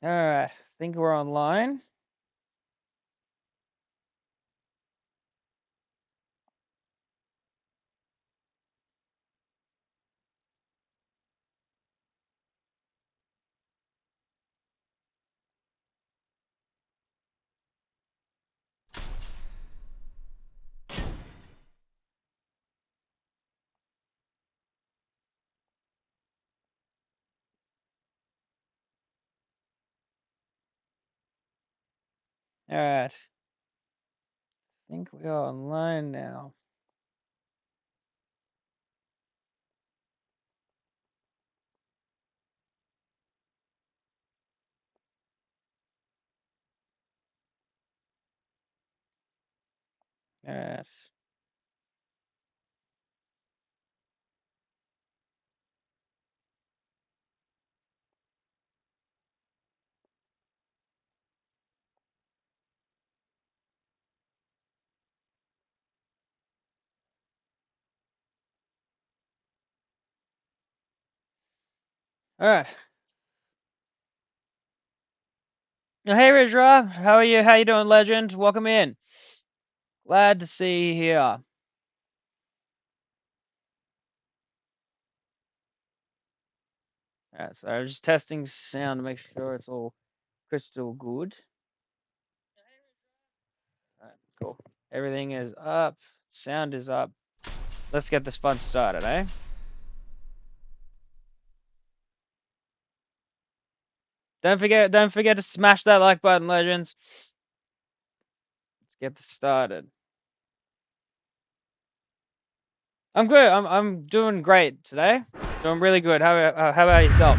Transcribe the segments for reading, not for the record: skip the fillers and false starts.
Alright, I think we're online. Alright, I think we are online now. Alright. Alright. Oh, hey, Ridge Rob. How are you? How you doing, legend? Welcome in. Glad to see you here. Alright, so I'm just testing sound to make sure it's all crystal good. Alright, cool. Everything is up. Sound is up. Let's get this fun started, eh? Don't forget to smash that like button, legends. Let's get this started. I'm good. I'm doing great today. Doing really good. How about yourself?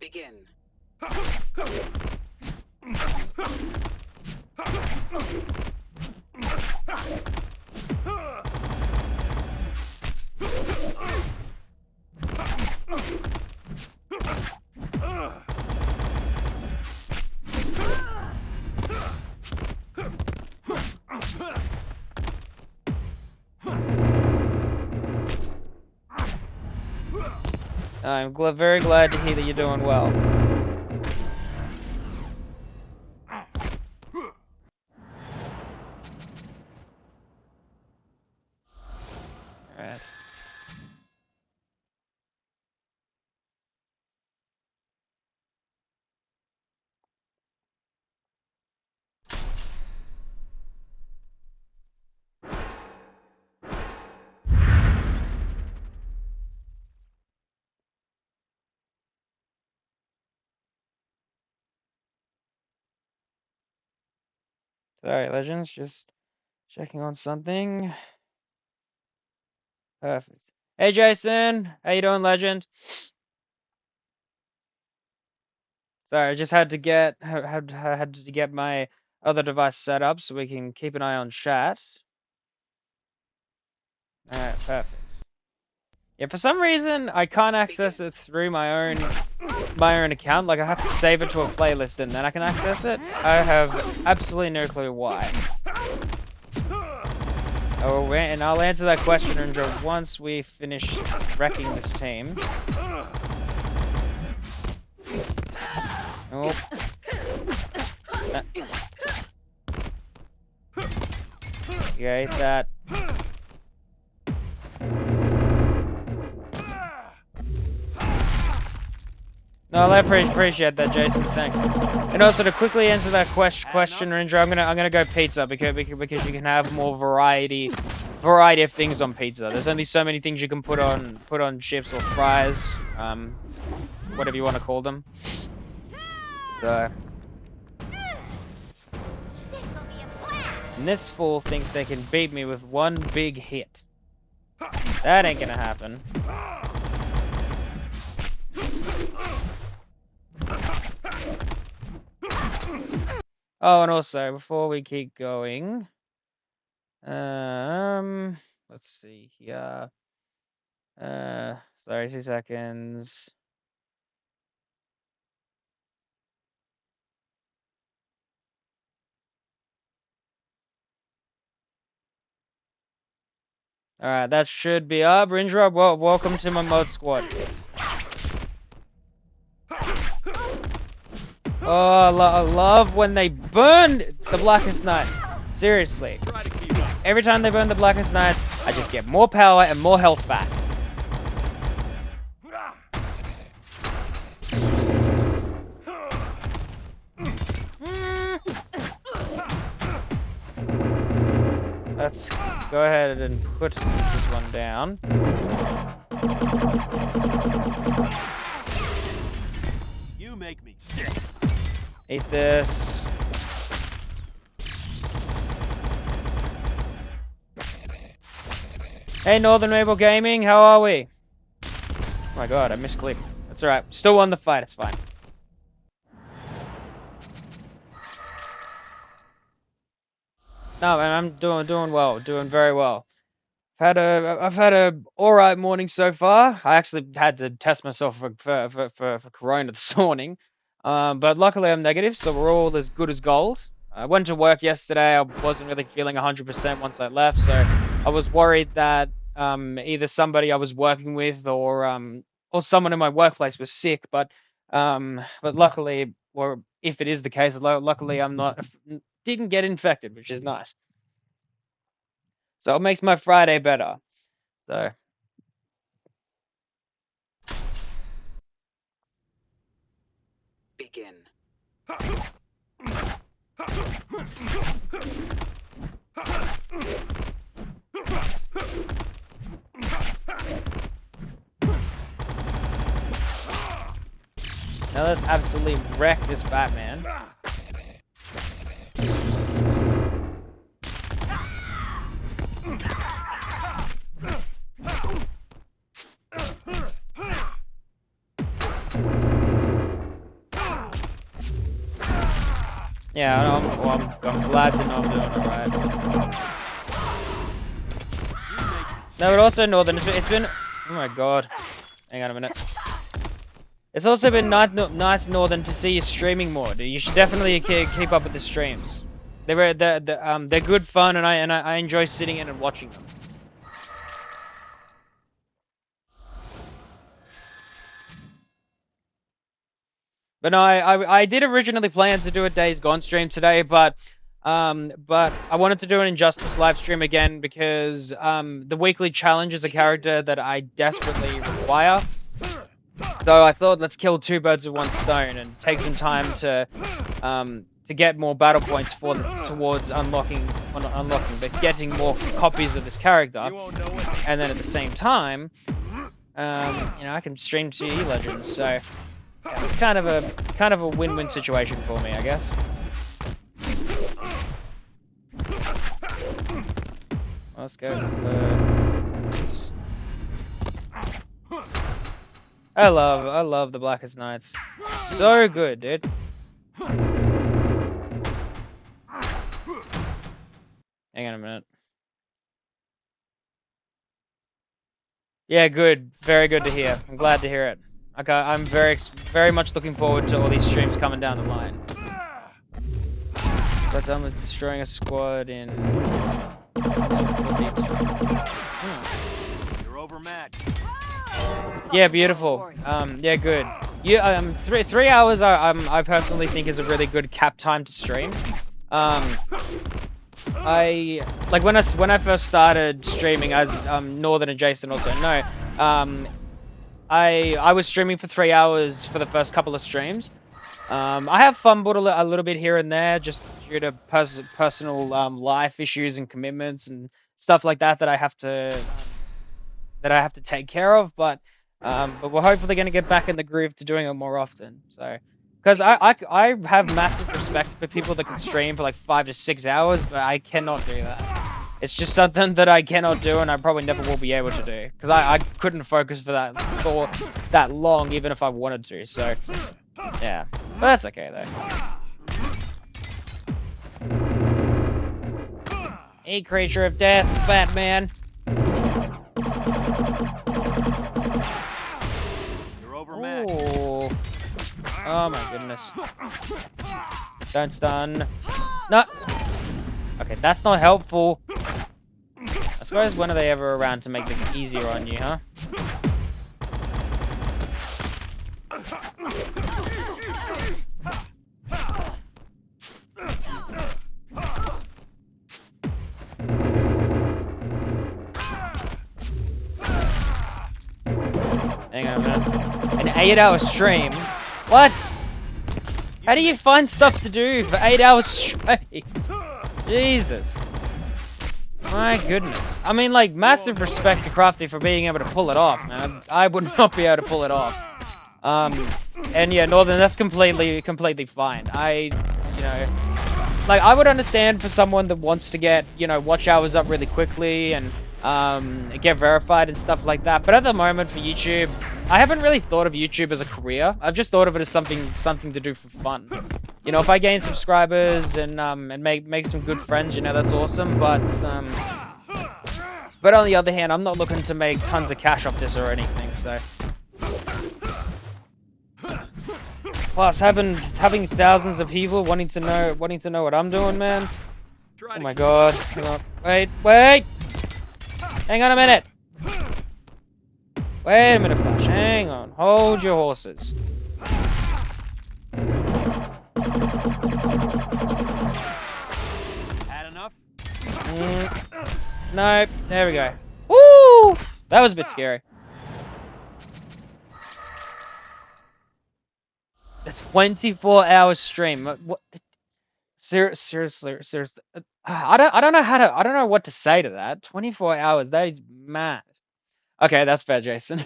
Begin. I'm very glad to hear that you're doing well. Alright. Sorry, legends. Just checking on something. Perfect. Hey, Jason. How you doing, legend? Sorry, I just had to get had to get my other device set up so we can keep an eye on chat. Alright, perfect. Yeah, for some reason I can't access it through my own account. Like I have to save it to a playlist and then I can access it. I have absolutely no clue why. Oh, and I'll answer that question, Indra, once we finish wrecking this team. Oh. Yeah, ate that. No, I appreciate that, Jason. Thanks. And also to quickly answer that question, Ranger, I'm gonna go pizza because you can have more variety of things on pizza. There's only so many things you can put on chips or fries, whatever you want to call them. So. And this fool thinks they can beat me with one big hit. That ain't gonna happen. Oh, and also, before we keep going, let's see here. Sorry, 2 seconds. Alright, that should be up. Rindra, welcome to my mod squad. Oh, I love when they burn the Blackest Knights. Seriously. Every time they burn the Blackest Knights, I just get more power and more health back. Let's go ahead and put this one down. You make me sick. Eat this. Hey, Northern Maple Gaming, how are we? Oh my god, I misclicked. That's alright. Still won the fight, it's fine. No, man, I'm doing well, doing very well. I've had a alright morning so far. I actually had to test myself for Corona this morning. But luckily I'm negative, so we're all as good as gold. I went to work yesterday. I wasn't really feeling 100% once I left, so I was worried that either somebody I was working with or someone in my workplace was sick. But luckily, or if it is the case, luckily didn't get infected, which is nice. So it makes my Friday better. So. Begin. Now let's absolutely wreck this Batman. Yeah, I'm glad to know I'm doing alright. No, but also Northern, it's been, oh my god. Hang on a minute. It's also been nice, Northern, to see you streaming more. You should definitely keep up with the streams. They're good fun, and I enjoy sitting in and watching them. But no, I did originally plan to do a Days Gone stream today, but I wanted to do an Injustice live stream again because the weekly challenge is a character that I desperately require. So I thought, let's kill two birds with one stone and take some time to get more battle points towards unlocking, but getting more copies of this character. And then at the same time, I can stream CE Legends. So yeah, it's kind of a win-win situation for me, I guess. Let's go for... I love the Blackest Knights. So good, dude. Hang on a minute. Yeah, good. Very good to hear. I'm glad to hear it. Okay, I'm very much looking forward to all these streams coming down the line. Got done with destroying a squad in... You're overmatched. Yeah, beautiful. Yeah, good. Yeah, 3 hours. I personally think is a really good cap time to stream. I like when I first started streaming, as Northern and Jason also know. I was streaming for 3 hours for the first couple of streams. I have fumbled a little bit here and there just due to personal life issues and commitments and stuff like that I have to take care of. But we're hopefully going to get back in the groove to doing it more often. So, because I have massive respect for people that can stream for like 5 to 6 hours, but I cannot do that. It's just something that I cannot do, and I probably never will be able to do. Because I couldn't focus for that long, even if I wanted to. So, yeah. But that's okay, though. Hey, creature of death, Batman. You're overmatched. Ooh. Oh my goodness. Don't stun. No. Okay, that's not helpful. That's suppose when are they ever around to make this easier on you, huh? Hang on a minute. An 8-hour stream? What? How do you find stuff to do for 8 hours straight? Jesus. My goodness. I mean, like, massive respect to Crafty for being able to pull it off, man. I would not be able to pull it off. And yeah, Northern, that's completely fine. You know, like, I would understand for someone that wants to get, you know, watch hours up really quickly and, get verified and stuff like that. But at the moment for YouTube, I haven't really thought of YouTube as a career. I've just thought of it as something to do for fun. You know, if I gain subscribers and make some good friends, you know, that's awesome. But on the other hand, I'm not looking to make tons of cash off this or anything. So, plus having thousands of people wanting to know what I'm doing, man. Oh my god! Hang on, wait! Hang on a minute. Wait a minute, Flash. Hang on. Hold your horses. Had enough? Nope. There we go. Woo! That was a bit scary. A 24-hour stream. What? Seriously. I don't know what to say to that. 24 hours. That is mad. Okay, that's fair, Jason.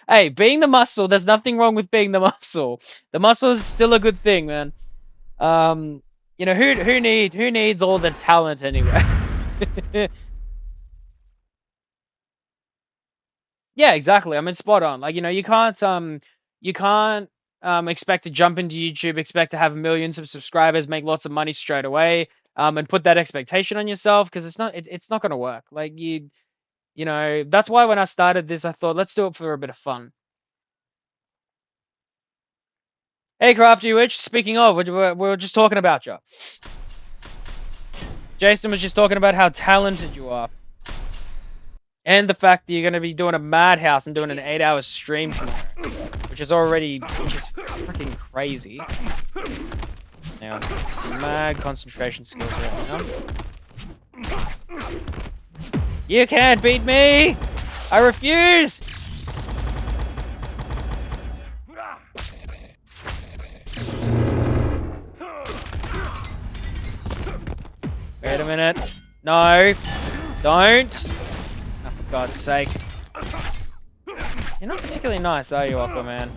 Hey, being the muscle, there's nothing wrong with being the muscle. The muscle is still a good thing, man. You know, who needs all the talent anyway? Yeah, exactly. I mean, spot on. Like, you know, you can't expect to jump into YouTube, expect to have millions of subscribers, make lots of money straight away, and put that expectation on yourself, because it's not gonna work. Like, you know, that's why when I started this, I thought, let's do it for a bit of fun. Hey, Crafty Witch, speaking of, we were just talking about you. Jason was just talking about how talented you are. And the fact that you're going to be doing a madhouse and doing an 8-hour stream tomorrow. Which is freaking crazy. Now, mad concentration skills right now. You can't beat me! I refuse! Wait a minute. No. Don't. Oh, for God's sake. You're not particularly nice, are you, Aquaman?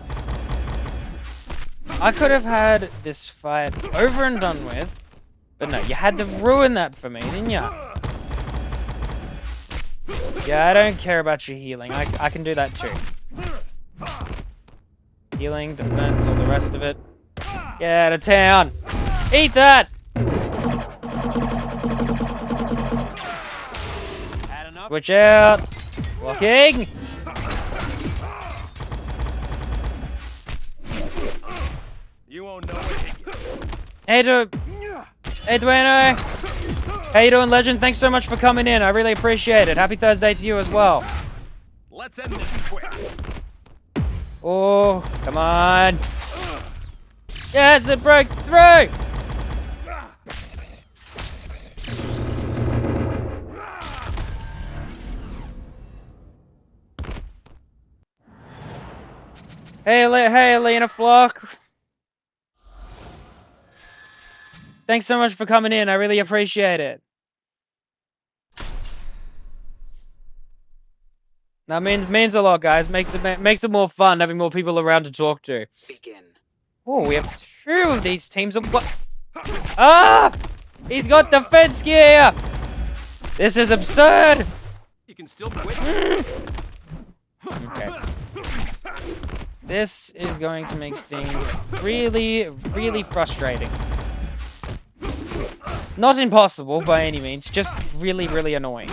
I could have had this fight over and done with, but no, you had to ruin that for me, didn't you? Yeah, I don't care about your healing. I can do that too. Healing, defense, all the rest of it. Get out of town! Eat that! Switch out! Walking! You won't know it. Hey, Dueno! How you doing, Legend? Thanks so much for coming in. I really appreciate it. Happy Thursday to you as well. Let's end this quick. Oh, come on. Yes, it broke through! Hey, Lena Flock. Thanks so much for coming in. I really appreciate it. That means a lot, guys. Makes it more fun having more people around to talk to. Begin. Oh, we have 2 of these teams. Of what? Ah! He's got defense gear. This is absurd. You can still quit. Okay. This is going to make things really, really frustrating. Not impossible by any means, just really, really annoying.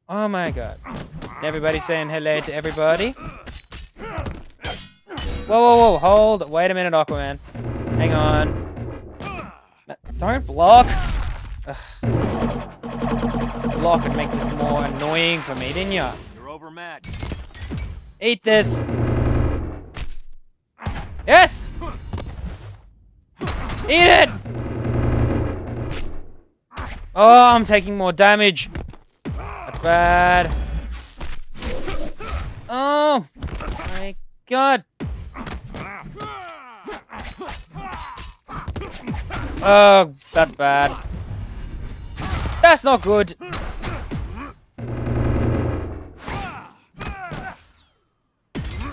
Oh my god. Everybody saying hello to everybody. Whoa, hold. Wait a minute, Aquaman. Hang on. Don't block. Ugh. block and make this more annoying for me, didn't ya? You're overmatched. Eat this. Yes! Eat it! Oh, I'm taking more damage. That's bad. Oh my god. Oh, that's bad. That's not good.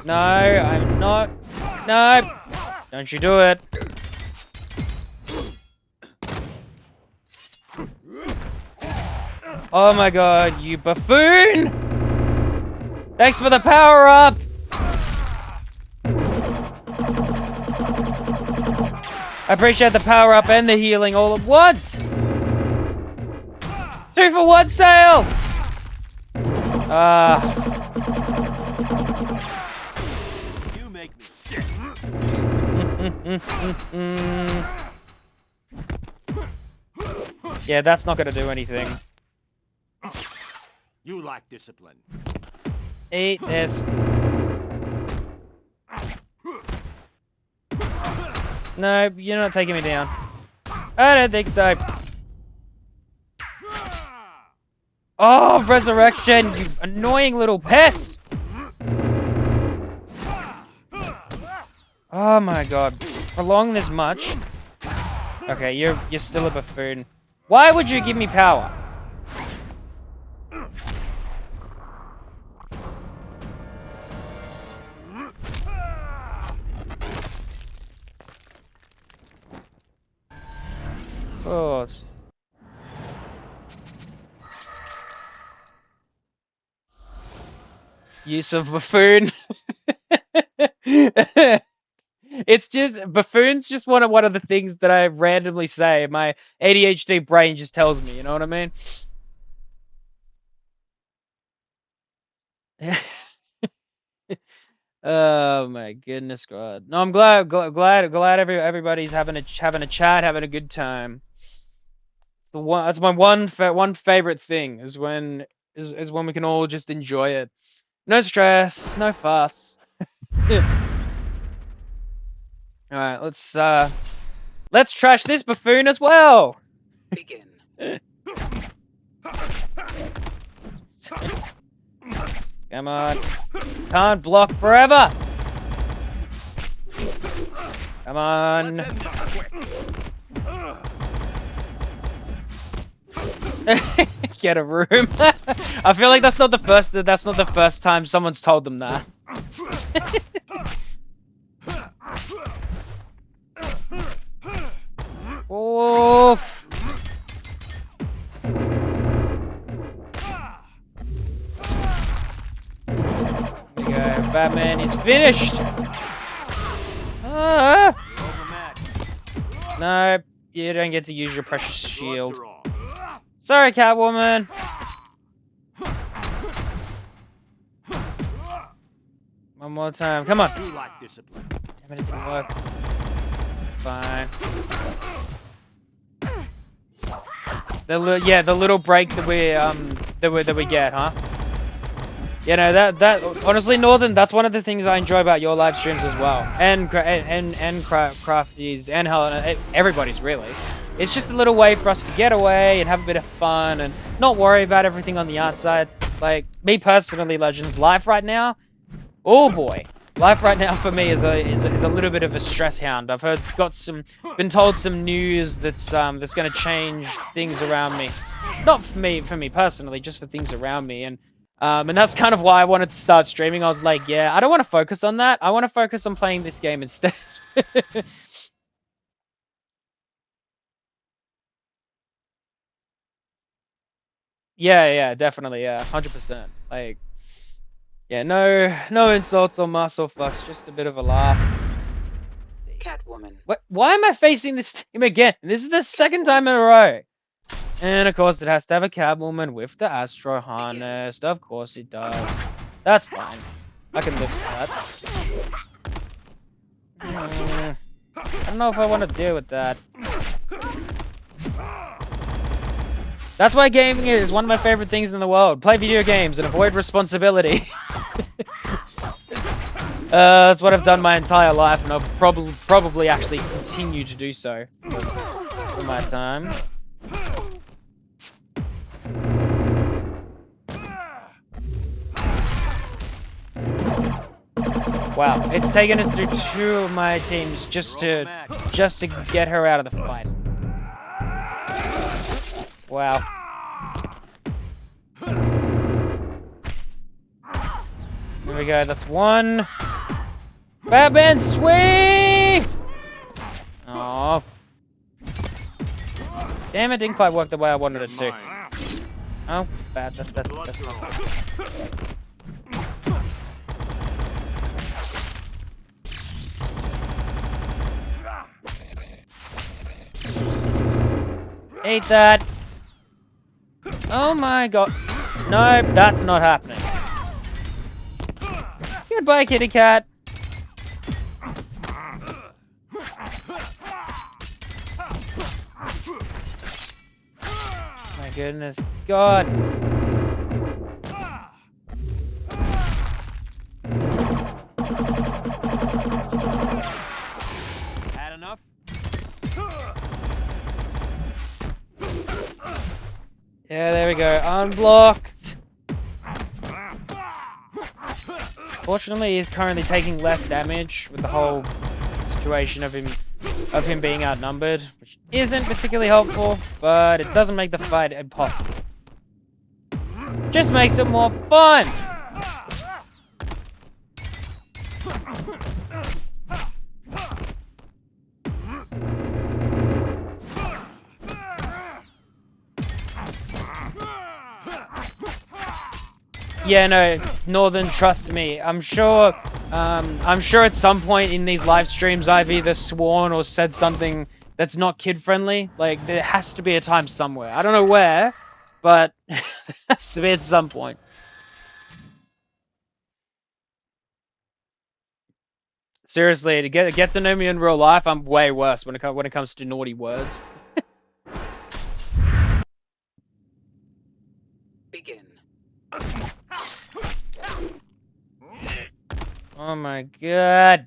No, I'm not. No. Don't you do it. Oh my god, you buffoon! Thanks for the power up! I appreciate the power up and the healing all at once! 2 for 1 sale! You make me sick. Yeah, that's not gonna do anything. You lack discipline. Eat this. No, you're not taking me down. I don't think so. Oh, resurrection, you annoying little pest! Oh my god. Prolong this much? Okay, you're still a buffoon. Why would you give me power? Oh. Use of buffoon. It's just buffoon's just one of the things that I randomly say. My ADHD brain just tells me. You know what I mean? Oh my goodness, God! No, I'm glad everybody's having a chat, having a good time. It's the one. That's my one favorite thing is when we can all just enjoy it. No stress, no fuss. All right, let's trash this buffoon as well. Begin. Come on. Can't block forever. Come on. Let's end this quick. Get a room. I feel like that's not the first time someone's told them that. Oof. There we go. Batman is finished. Ah. No, you don't get to use your precious shield. Sorry, Catwoman. One more time. Come on. You lack discipline. Damn it, it didn't work. It's fine. The little break that we get, huh? You know that honestly, Northern, that's one of the things I enjoy about your live streams as well, and Crafty's and Helen, everybody's really. It's just a little way for us to get away and have a bit of fun and not worry about everything on the outside. Like me personally, Legends, life right now, oh boy, life right now for me is a little bit of a stress hound. I've been told some news that's going to change things around me, not for me personally, just for things around me, and that's kind of why I wanted to start streaming. I was like, yeah, I don't want to focus on that. I want to focus on playing this game instead. Yeah, definitely, yeah, 100%. Like, yeah, no insults or muss or fuss, just a bit of a laugh. Let's see. Catwoman. What? Why am I facing this team again? This is the second time in a row. And of course, it has to have a Catwoman with the Astro harness. Of course, it does. That's fine. I can live with that. I don't know if I want to deal with that. That's why gaming is one of my favorite things in the world. Play video games and avoid responsibility. That's what I've done my entire life, and I'll probably actually continue to do so for my time. Wow, it's taken us through 2 of my teams just to get her out of the fight. Wow. There we go, that's 1. Batman swing! Oh. Damn, it didn't quite work the way I wanted it to. Oh, bad. That's not Eat that. Oh my god. Nope, that's not happening. Goodbye, kitty cat. My goodness. God. Had enough? Yeah, there we go. Unblocked. Fortunately, he's currently taking less damage with the whole situation of him being outnumbered, which isn't particularly helpful, but it doesn't make the fight impossible. Just makes it more fun. Yeah, no, Northern, trust me. I'm sure at some point in these live streams I've either sworn or said something that's not kid-friendly. Like, there has to be a time somewhere. I don't know where, but it has to be at some point. Seriously, to get to know me in real life, I'm way worse when it comes to naughty words. Begin. Oh my god.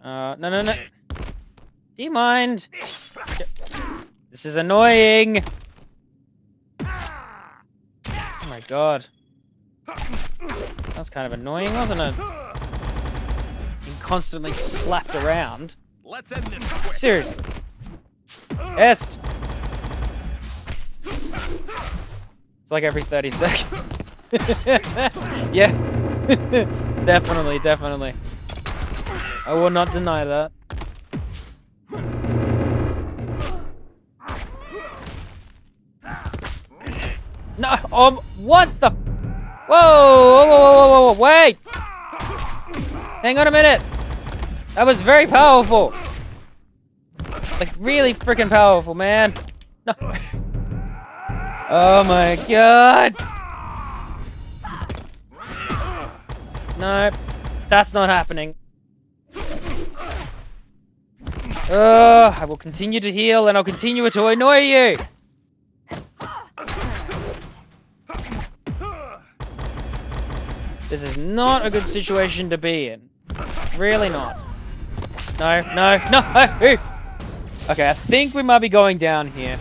No. Do you mind? This is annoying. Oh my god. That was kind of annoying, wasn't it? Being constantly slapped around. Let's end this quick. Seriously. Est. It's like every 30 seconds. Yeah. Definitely. I will not deny that. No, what the? Whoa, wait! Hang on a minute. That was very powerful. Like, really freaking powerful, man. No. Oh my god. No, that's not happening. I will continue to heal and I'll continue to annoy you. This is not a good situation to be in. Really not. No. Okay, I think we might be going down here.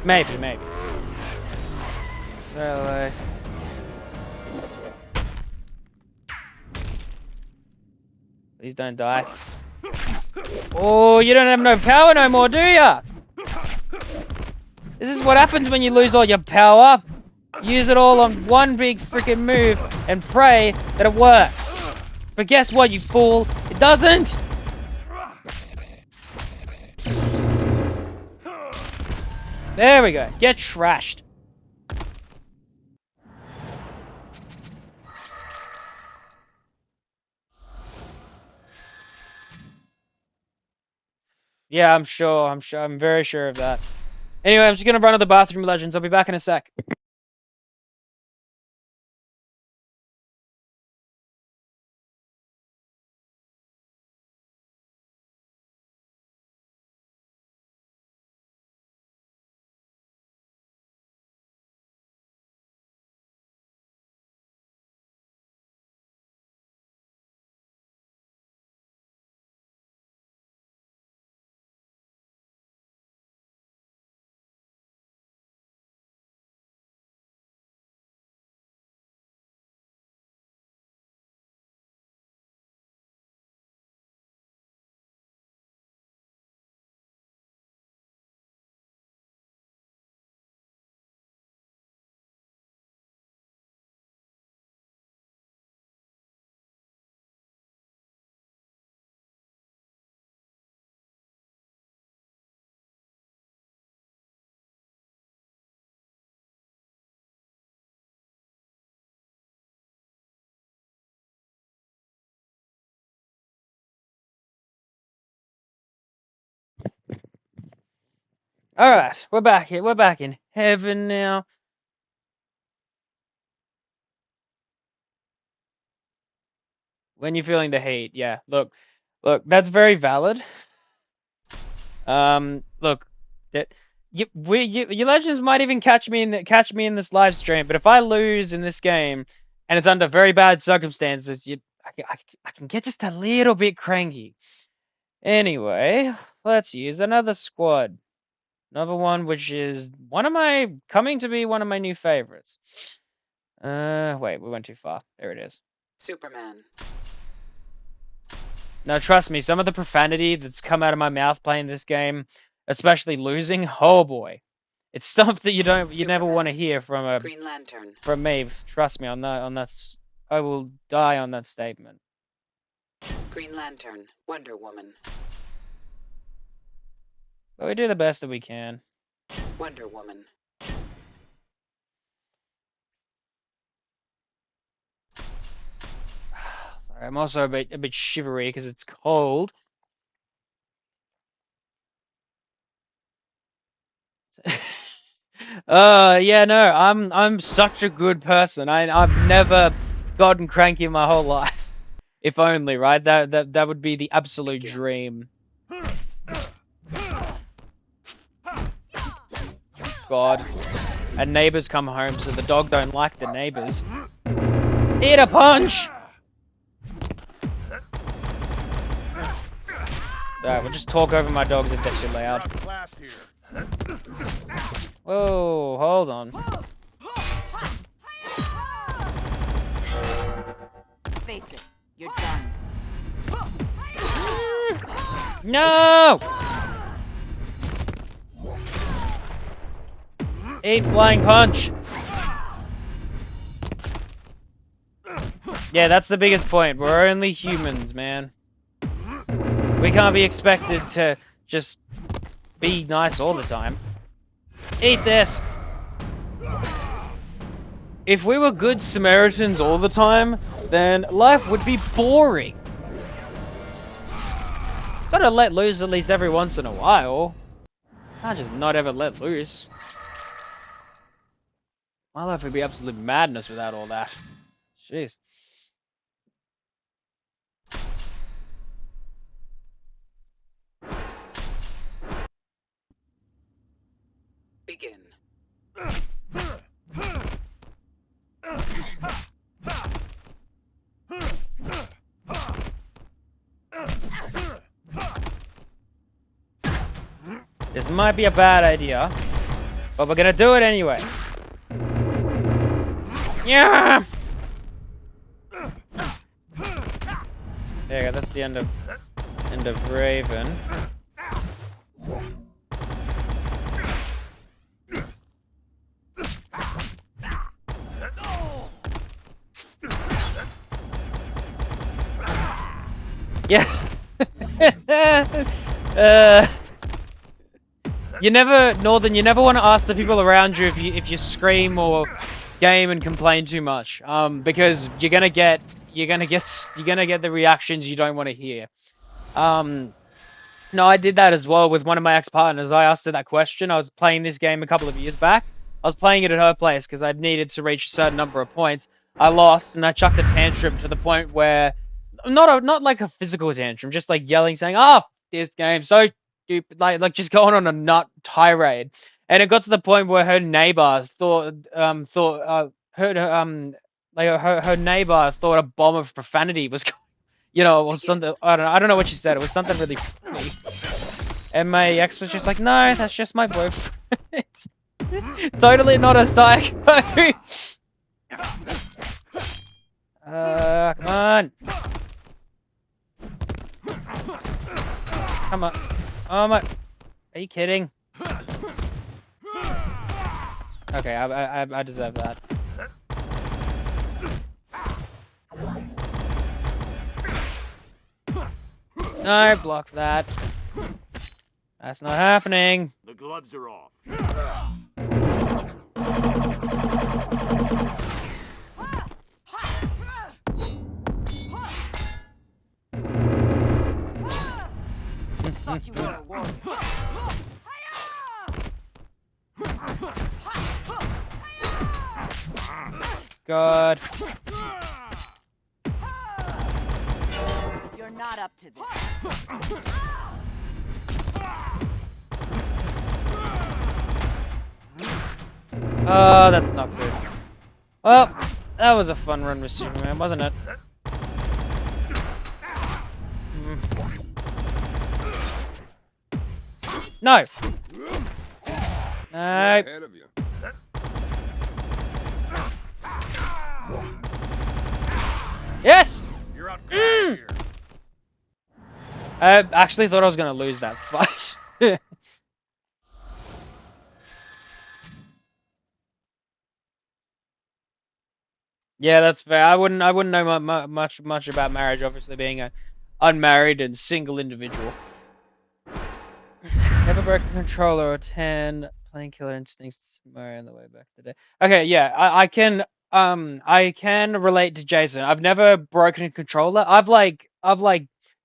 Maybe. So, please don't die. Oh, you don't have no power no more, do ya? This is what happens when you lose all your power. Use it all on one big freaking move and pray that it works. But guess what, you fool? It doesn't! There we go. Get trashed. Yeah, I'm very sure of that. Anyway, I'm just gonna run to the bathroom, Legends. I'll be back in a sec. All right, we're back here. We're back in heaven now. When you're feeling the heat, yeah. Look, that's very valid. Look, that you legends might even catch me in this live stream, but if I lose in this game and it's under very bad circumstances, I can get just a little bit cranky. Anyway, let's use another squad. Another one which is coming to be one of my new favorites. Wait, we went too far. There it is. Superman. Now, trust me, some of the profanity that's come out of my mouth playing this game, especially losing, oh boy, it's stuff that you never want to hear from Green Lantern. from me. Trust me on that. I will die on that statement. Green Lantern. Wonder Woman. But we do the best that we can. Wonder Woman. Sorry, I'm also a bit shivery because it's cold. Yeah, no, I'm such a good person. I've never gotten cranky in my whole life. If only, right? That would be the absolute dream. God. And neighbors come home, so the dog don't like the neighbors. Eat a punch! Alright, we'll just talk over my dogs if they're too loud. Whoa, hold on. Face it, you're done. No! Eat flying punch! Yeah, that's the biggest point. We're only humans, man. We can't be expected to just be nice all the time. Eat this! If we were good Samaritans all the time, then life would be boring. Gotta let loose at least every once in a while. Can't just not ever let loose. My life would be absolute madness without all that. Jeez. Begin. This might be a bad idea, but we're gonna do it anyway. Yeah. There you go. That's the end of Raven. Yeah. You never want to ask the people around you if you scream or game and complain too much, because you're gonna get the reactions you don't want to hear. No, I did that as well with one of my ex-partners. I asked her that question. I was playing this game a couple of years back. I was playing it at her place because I needed to reach a certain number of points. I lost, and I chucked a tantrum to the point where, not like a physical tantrum, just like yelling, saying, "Oh, this game's so stupid," like just going on a nut tirade. And it got to the point where her neighbor her neighbor thought a bomb of profanity was, or something. I don't know what she said. It was something really funny. And my ex was just like, "No, that's just my boyfriend." Totally not a psycho. Come on. Come on. Oh my. Are you kidding? Okay, I deserve that. No, block that. That's not happening. The gloves are off. Thought you were a warrior. god. You're not up to this. Oh, that's not good. Well, that was a fun run with Superman, wasn't it? No! No. Ahead of you. Yes! You're out Mm. here. I actually thought I was gonna lose that fight. Yeah, that's fair. I wouldn't know much about marriage, obviously being a unmarried and single individual. Never broke a controller or 10 playing Killer Instincts tomorrow on the way back today. Okay, yeah, I can relate to Jason. I've never broken a controller. I've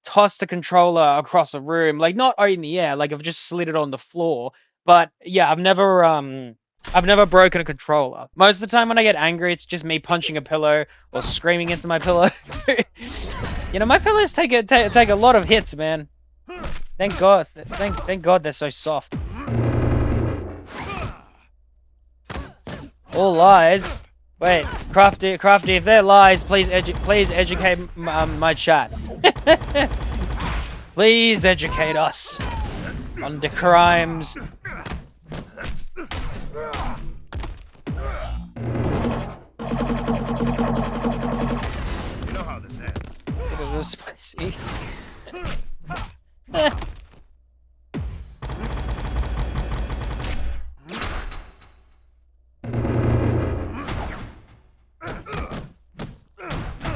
tossed a controller across a room, like not in the air, like I've just slid it on the floor. But yeah, I've never broken a controller. Most of the time when I get angry, it's just me punching a pillow or screaming into my pillow. You know, my pillows take a lot of hits, man. Thank God. Thank God they're so soft. All lies. Wait, Crafty, if they're lies, please educate my chat. Please educate us on the crimes. You know how this ends. It was real spicy.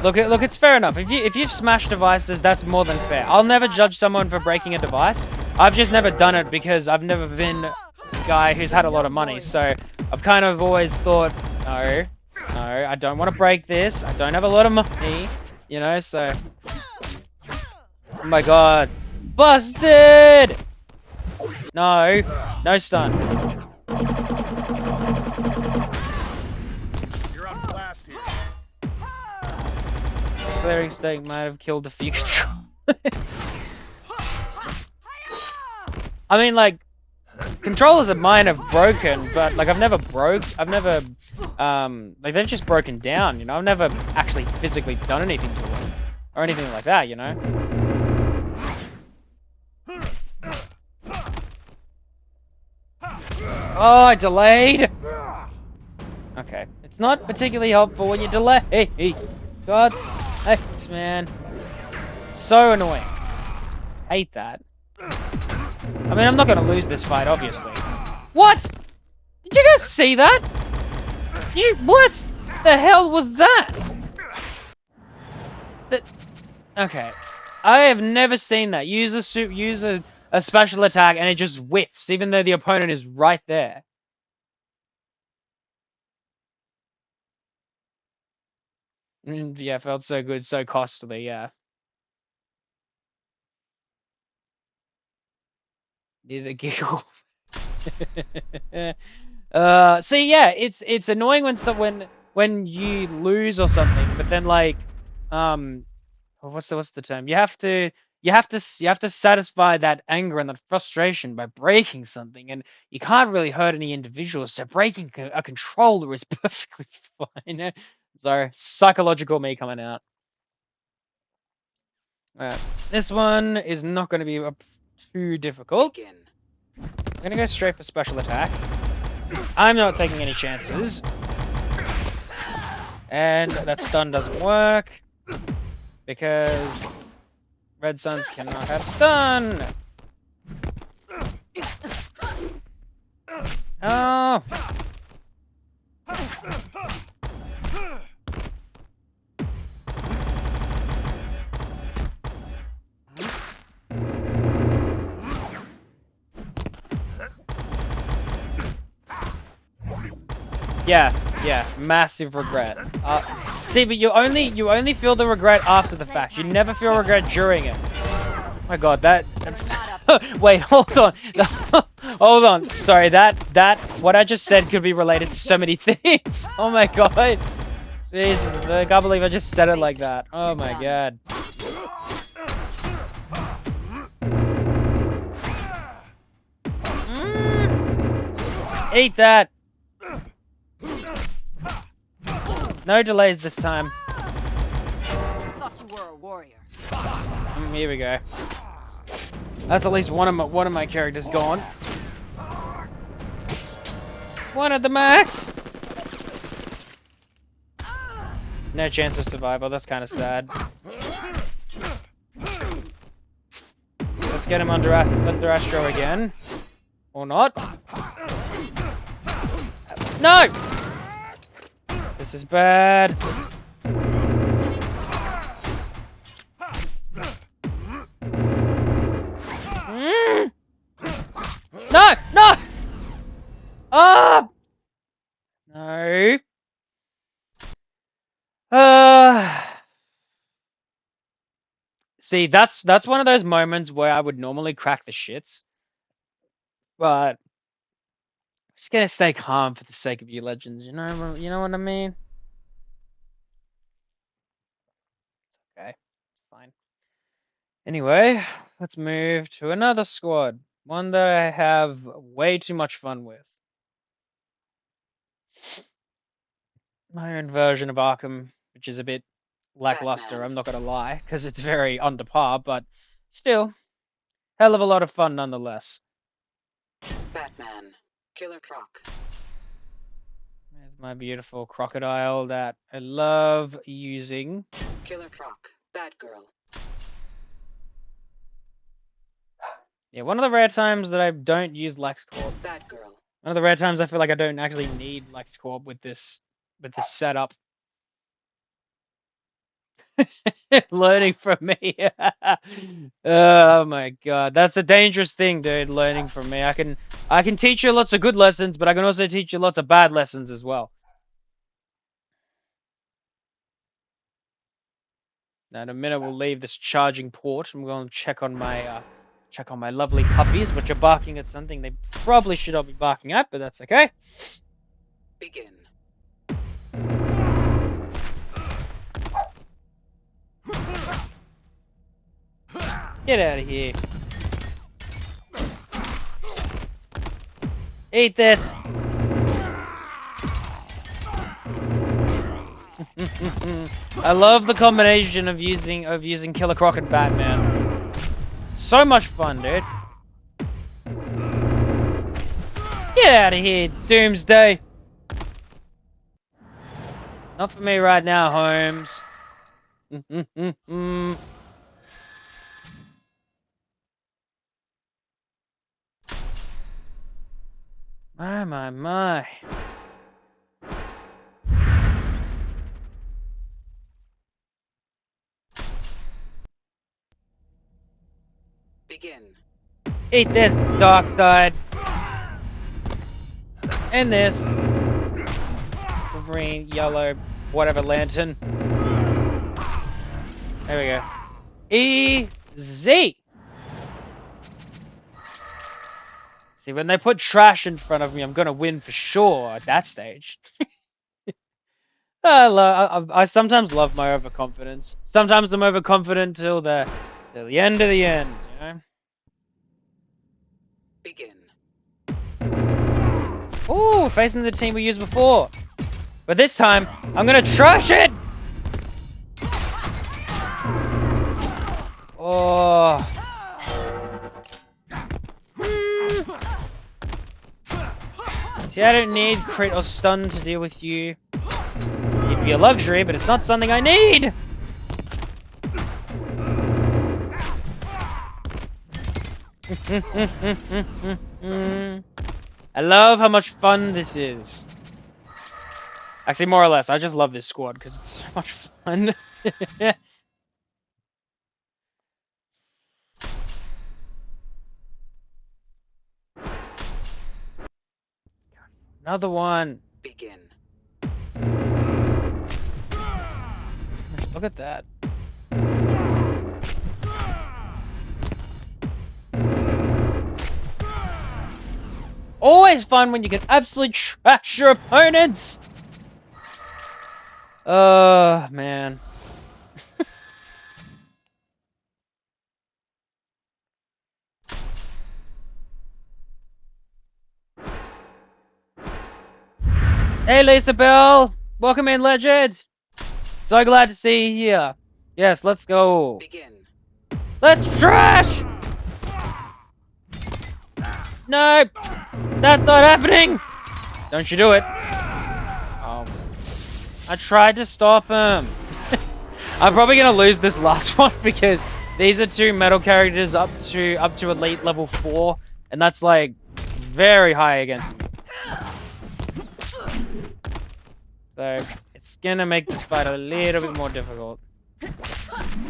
Look, it's fair enough. If you've smashed devices, that's more than fair. I'll never judge someone for breaking a device. I've just never done it because I've never been a guy who's had a lot of money. So I've kind of always thought, no, I don't want to break this. I don't have a lot of money, you know. So, oh my God, busted! No stun. You're outclassed here. Clearing stake might have killed a few controllers. I mean, like, controllers of mine have broken, but like I've never, like they've just broken down, you know. I've never actually physically done anything to them or anything like that, you know. Oh, I delayed. Okay, it's not particularly helpful when you delay. Hey, God sakes, man. So annoying. Hate that. I mean, I'm not gonna lose this fight, obviously. What? Did you guys see that? What the hell was that? Okay. I have never seen that. Use a special attack and it just whiffs, even though the opponent is right there. Yeah, felt so good, so costly, yeah. Did a giggle. See, yeah, it's annoying when you lose or something, but then like, what's the term? You have to satisfy that anger and that frustration by breaking something, and you can't really hurt any individuals, so breaking a controller is perfectly fine. Sorry, psychological me coming out. Alright, this one is not going to be too difficult. Begin. I'm going to go straight for special attack. I'm not taking any chances. And that stun doesn't work. Because Red Suns cannot have stun. Oh. Yeah, massive regret. See, but you only feel the regret after the fact. You never feel regret during it. Oh my God, that. Wait, hold on. Hold on. Sorry, that what I just said could be related to so many things. Oh my God. Jesus, I can't believe I just said it like that. Oh my god. Eat that! No delays this time. Thought you were a warrior. Here we go. That's at least one of my characters gone. One at the max. No chance of survival. That's kind of sad. Let's get him under Astro again, or not? No. This is bad. No! No! Ah! No. See, that's one of those moments where I would normally crack the shits, but I'm just gonna stay calm for the sake of you legends. You know what I mean? Okay, fine. Anyway, let's move to another squad. One that I have way too much fun with. My own version of Arkham, which is a bit lackluster, Batman. I'm not gonna lie, because it's very under par, but still, hell of a lot of fun nonetheless. Batman. Killer Croc. There's my beautiful crocodile that I love using. Killer Croc. Batgirl. Yeah, one of the rare times that I don't use LexCorp. Batgirl. One of the rare times I feel like I don't actually need LexCorp with this setup. Learning from me. Oh my god, that's a dangerous thing, dude. Learning from me. I can teach you lots of good lessons, but I can also teach you lots of bad lessons as well. Now in a minute we'll leave this charging port. I'm going to check on my lovely puppies, which are barking at something they probably should not be barking at, but that's okay. Begin. Get out of here. Eat this. I love the combination of using Killer Croc and Batman. So much fun, dude. Get out of here, Doomsday. Not for me right now, Holmes. My. Begin. Eat this, Darkseid. And this. Green, yellow, whatever lantern. There we go. Easy! See, when they put trash in front of me, I'm gonna win for sure at that stage. I sometimes love my overconfidence. Sometimes I'm overconfident till the end of the end, you know? Begin. Ooh, facing the team we used before. But this time, I'm gonna trash it! Oh. See, I don't need crit or stun to deal with you. It'd be a luxury, but it's not something I need! I love how much fun this is. Actually, more or less, I just love this squad because it's so much fun. Another one. Begin. Look at that. Always fun when you can absolutely trash your opponents. Man. Hey, Lisa Bell! Welcome in, legend! So glad to see you here. Yes, let's go. Begin. Let's trash! No! That's not happening! Don't you do it. Oh. I tried to stop him. I'm probably gonna lose this last one because these are two metal characters up to elite level 4, and that's like very high against me. So it's gonna make this fight a little bit more difficult.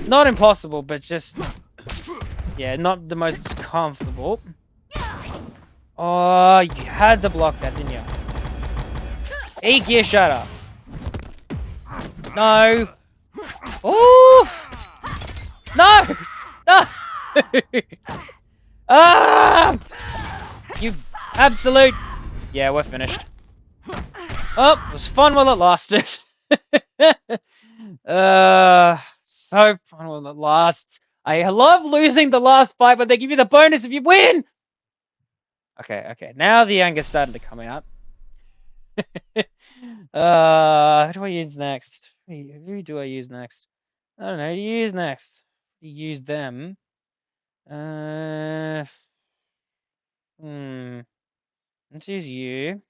Not impossible, but just yeah, not the most comfortable. Oh, you had to block that, didn't you? E-gear shutter. No. Ooh. No. No. Ah! You absolute. Yeah, we're finished. Oh, it was fun while it lasted. So fun while it lasts. I love losing the last fight, but they give you the bonus if you win. Okay. Now the anger's starting to come out. Who do I use next? Who do I use next? I don't know. Who do you use next? You use them. Let's use you.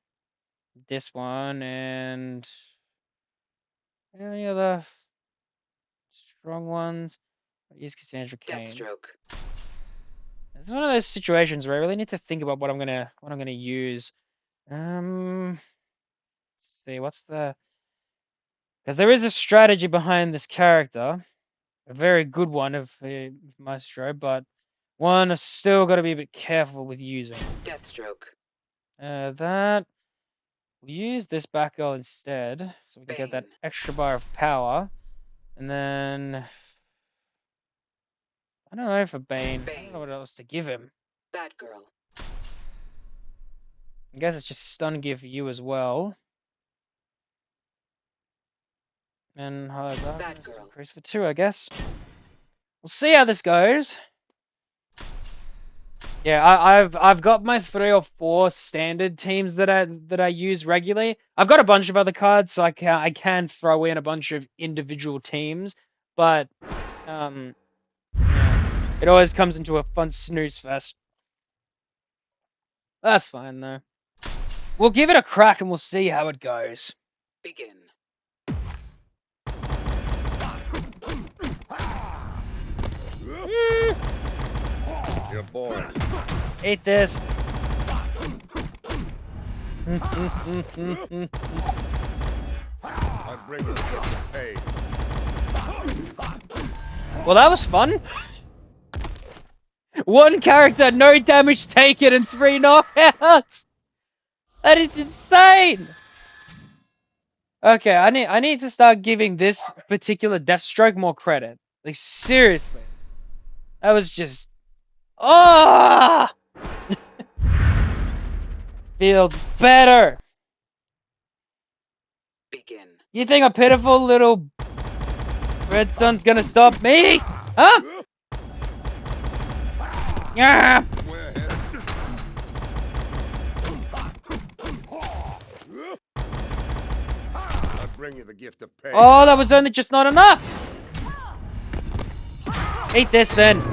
This one and any other strong ones. I'll use Cassandra Cain. Deathstroke. It's one of those situations where I really need to think about what I'm gonna use. Let's see, what's the? Because there is a strategy behind this character, a very good one of Maestro, but one I've still got to be a bit careful with using. Deathstroke. That we'll use this Batgirl instead, so we can get that Bane. extra bar of power, and then I don't know for Bane. I don't know what else to give him. Batgirl. I guess it's just stun gear for you as well. And Batgirl. increase for 2, I guess. We'll see how this goes. Yeah, I've got my 3 or 4 standard teams that I use regularly. I've got a bunch of other cards, so I can throw in a bunch of individual teams, but yeah, it always comes into a fun snooze fest. That's fine though. We'll give it a crack and we'll see how it goes. Begin. Your boy. Eat this. I bring you the gift of pain. Well, that was fun. 1 character, no damage taken, and 3 knockouts. That is insane. Okay, I need to start giving this particular Deathstroke more credit. Like seriously, that was just feels better. Begin. You think a pitiful little red sun's gonna stop me? Huh? Yeah. I bring you the gift of pain. Oh, that was only just not enough. Eat this then. Say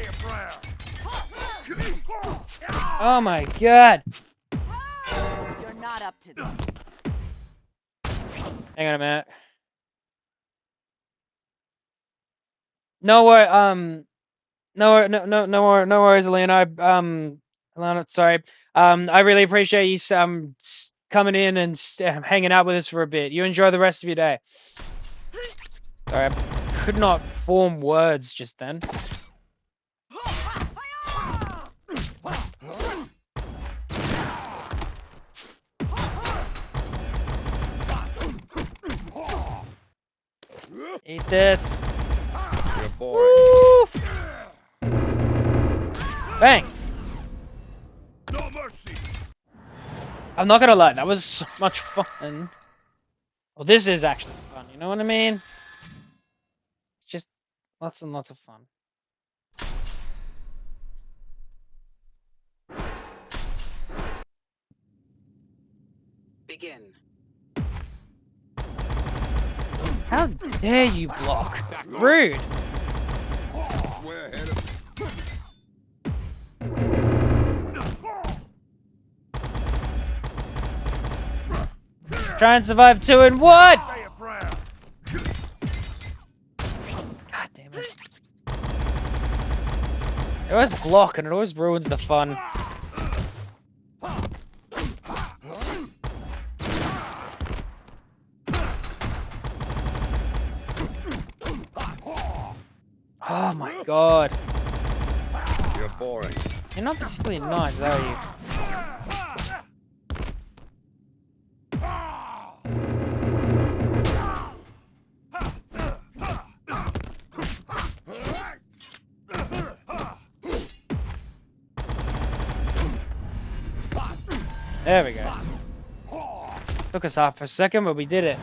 a prayer. Oh my god. You're not up to this. Hang on a minute. No worries, no worries, Elena. Elena, sorry. I really appreciate you coming in and hanging out with us for a bit. You enjoy the rest of your day. Sorry, I could not form words just then. Eat this. Your boy. Woo! Bang! No mercy. I'm not gonna lie, that was so much fun. Well, this is actually fun, you know what I mean? Just lots and lots of fun. Begin. How dare you block? Rude! We're ahead of Try and survive 2 and 1! Say it, Brown. God damn it. They always block and it always ruins the fun. Oh my god. You're boring. You're not particularly nice, are you? There we go. Took us half a second, but we did it.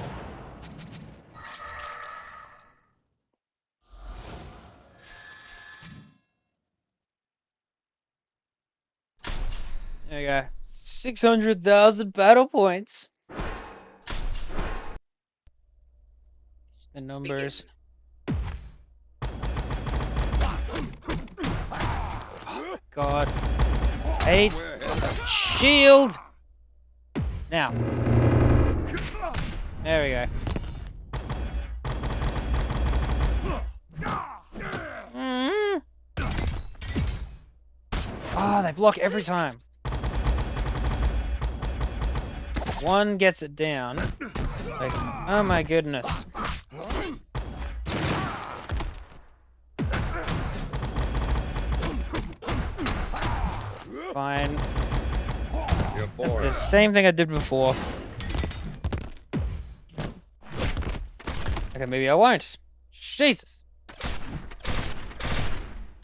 There we go. 600,000 battle points. The numbers. Oh, God. 8. We're ahead. Shield. Now. There we go. Mm. Oh, they block every time. One gets it down. Like, oh my goodness. Fine. You're It's boring. the same thing I did before. Okay, maybe I won't. Jesus.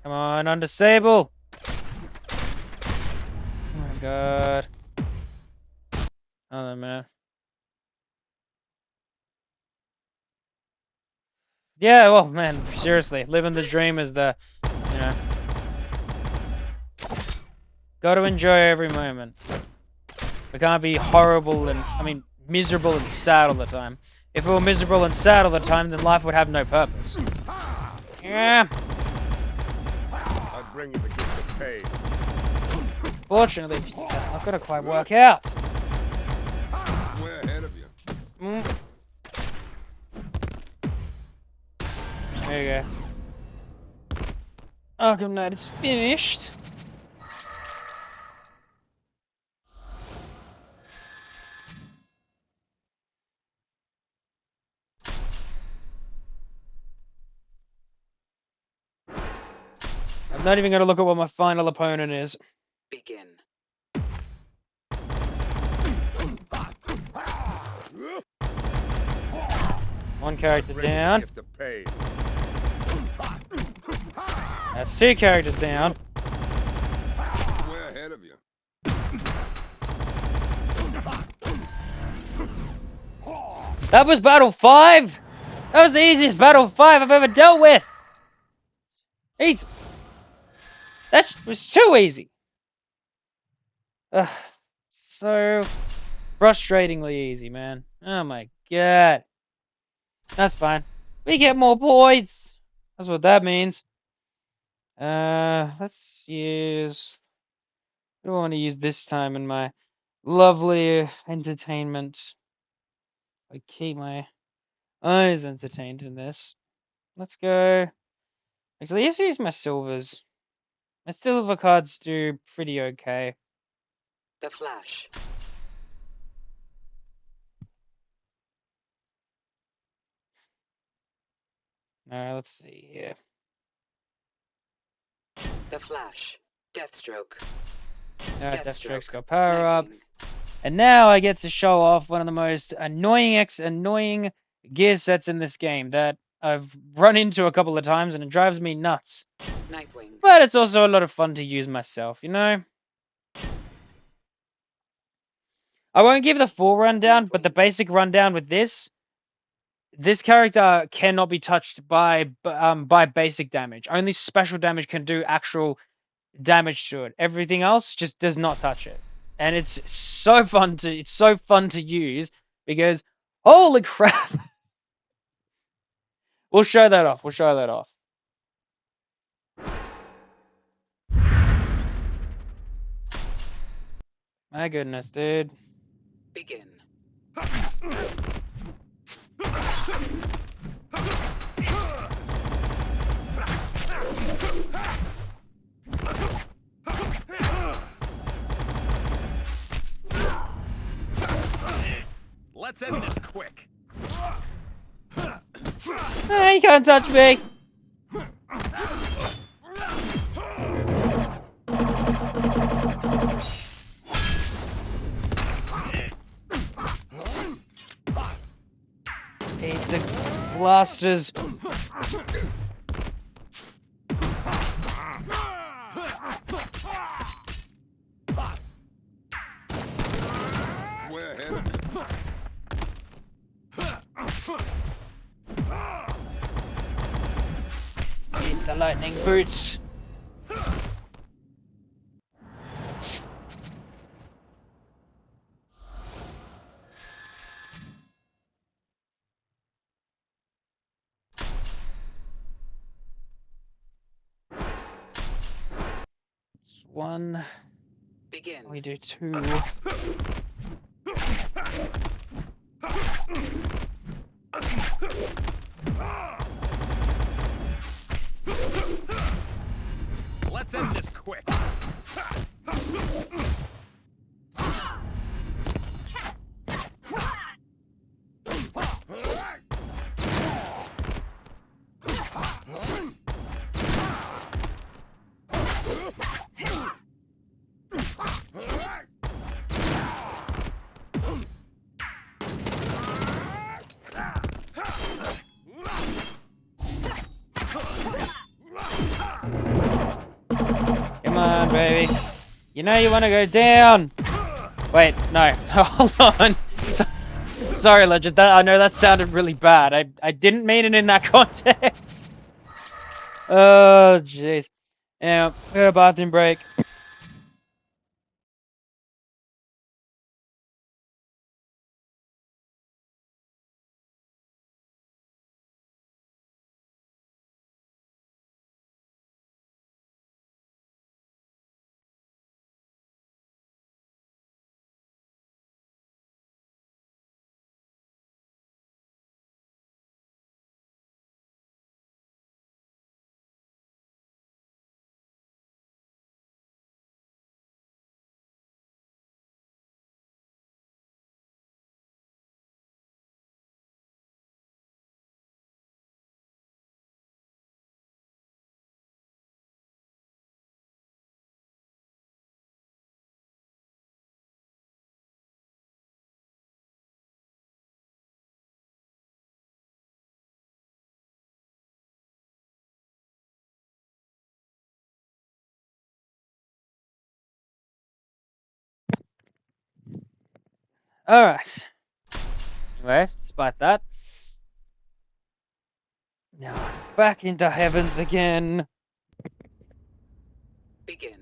Come on, undisable. Oh my god. Oh man. Yeah, well, man, seriously, living the dream is the, you know, got to enjoy every moment. We can't be horrible and, I mean, miserable and sad all the time. If we were miserable and sad all the time, then life would have no purpose. Yeah. I bring you the gift of pain. Fortunately, that's not gonna quite work out. We're ahead of you. Mm. There you go. Arkham Knight is finished. I'm not even gonna look at what my final opponent is. Begin. One character Bring you the down. gift of pain. That's 2 characters down. We're ahead of you. That was battle 5. That was the easiest battle 5 I've ever dealt with. Jesus. That was too easy. Ugh. So frustratingly easy, man. Oh my god. That's fine. We get more points. That's what that means. Let's use... What do I want to use this time in my lovely entertainment? I keep my eyes entertained in this. Let's go. Actually, let's use my silvers. My silver cards do pretty okay. The Flash. Let's see here. The Flash. Deathstroke. Deathstroke's got power up. Nightwing. And now I get to show off one of the most annoying gear sets in this game that I've run into a couple of times and it drives me nuts. Nightwing. But it's also a lot of fun to use myself, you know? I won't give the full rundown, but the basic rundown with this this character cannot be touched by basic damage. Only special damage can do actual damage to it. Everything else just does not touch it. And it's so fun to use because holy crap. We'll show that off. My goodness, dude. Begin. Let's end this quick. Hey, you can't touch me. Eat the blasters. We're ahead. Eat the lightning boots. One. Begin. We do two. Let's end this quick. Come on, baby. You know you want to go down. Wait, no. Hold on. Sorry, Legend. I know that sounded really bad. I didn't mean it in that context. Oh, jeez. Yeah, we got a bathroom break. Alright. Anyway, despite that. Now, back into heavens again. Begin.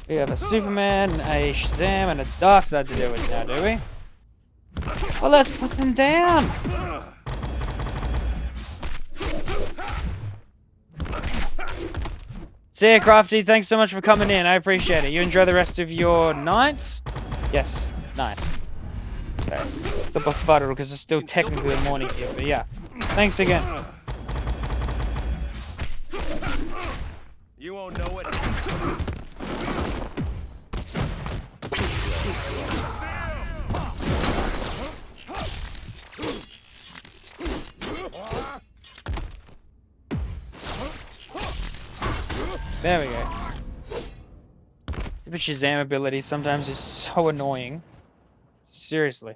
We have a Superman, a Shazam, and a Darkseid to deal with now, do we? Well, let's put them down! See ya, Crafty. Thanks so much for coming in. I appreciate it. You enjoy the rest of your night? Yes, night. Okay. It's a befuddle because it's still technically the morning here, but yeah. Thanks again. You won't know it. There we go. Stupid Shazam ability sometimes is so annoying. Seriously.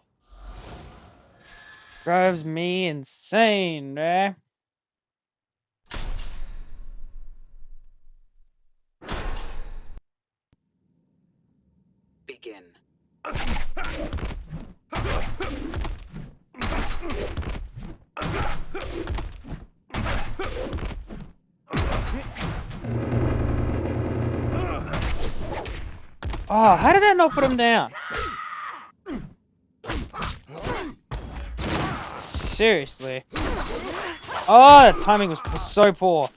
Drives me insane, eh? Begin. Oh, how did that not put him down? Seriously. Oh, the timing was so poor.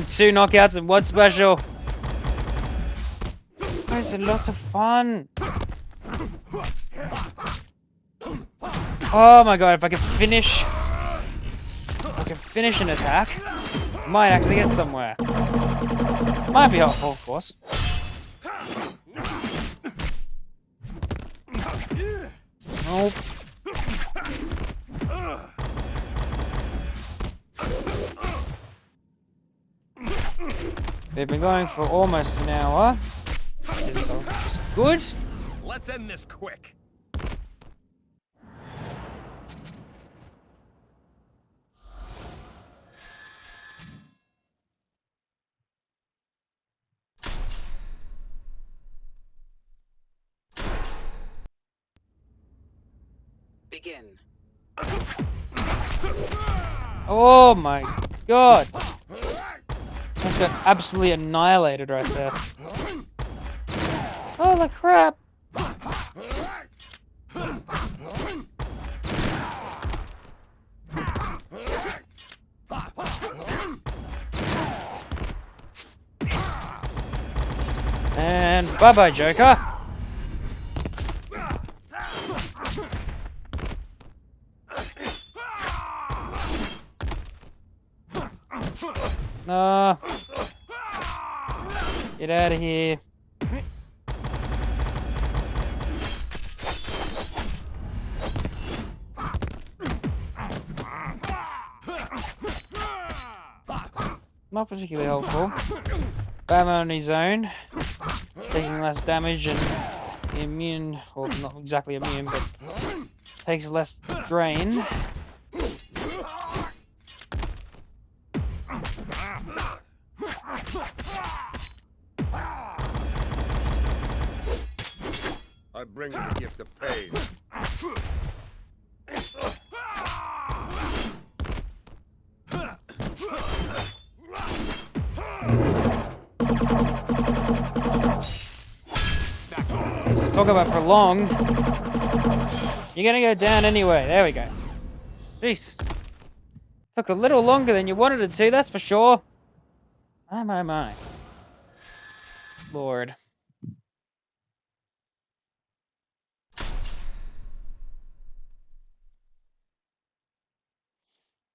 Two knockouts and one special. Guys, a lot of fun. Oh my god, if I could finish an attack, I might actually get somewhere. Might be helpful, of course. Nope. They've been going for almost an hour, which is good. Let's end this quick. Begin. Oh my god. Just got absolutely annihilated right there. Holy crap. And bye-bye, Joker. Get out of here. Not particularly helpful. Batman on his own, taking less damage and immune, or not exactly immune, but takes less drain. I bring you the gift of pain. Let's just talk about prolonged. You're gonna go down anyway. There we go. Jeez. Took a little longer than you wanted it to, that's for sure. My. Lord.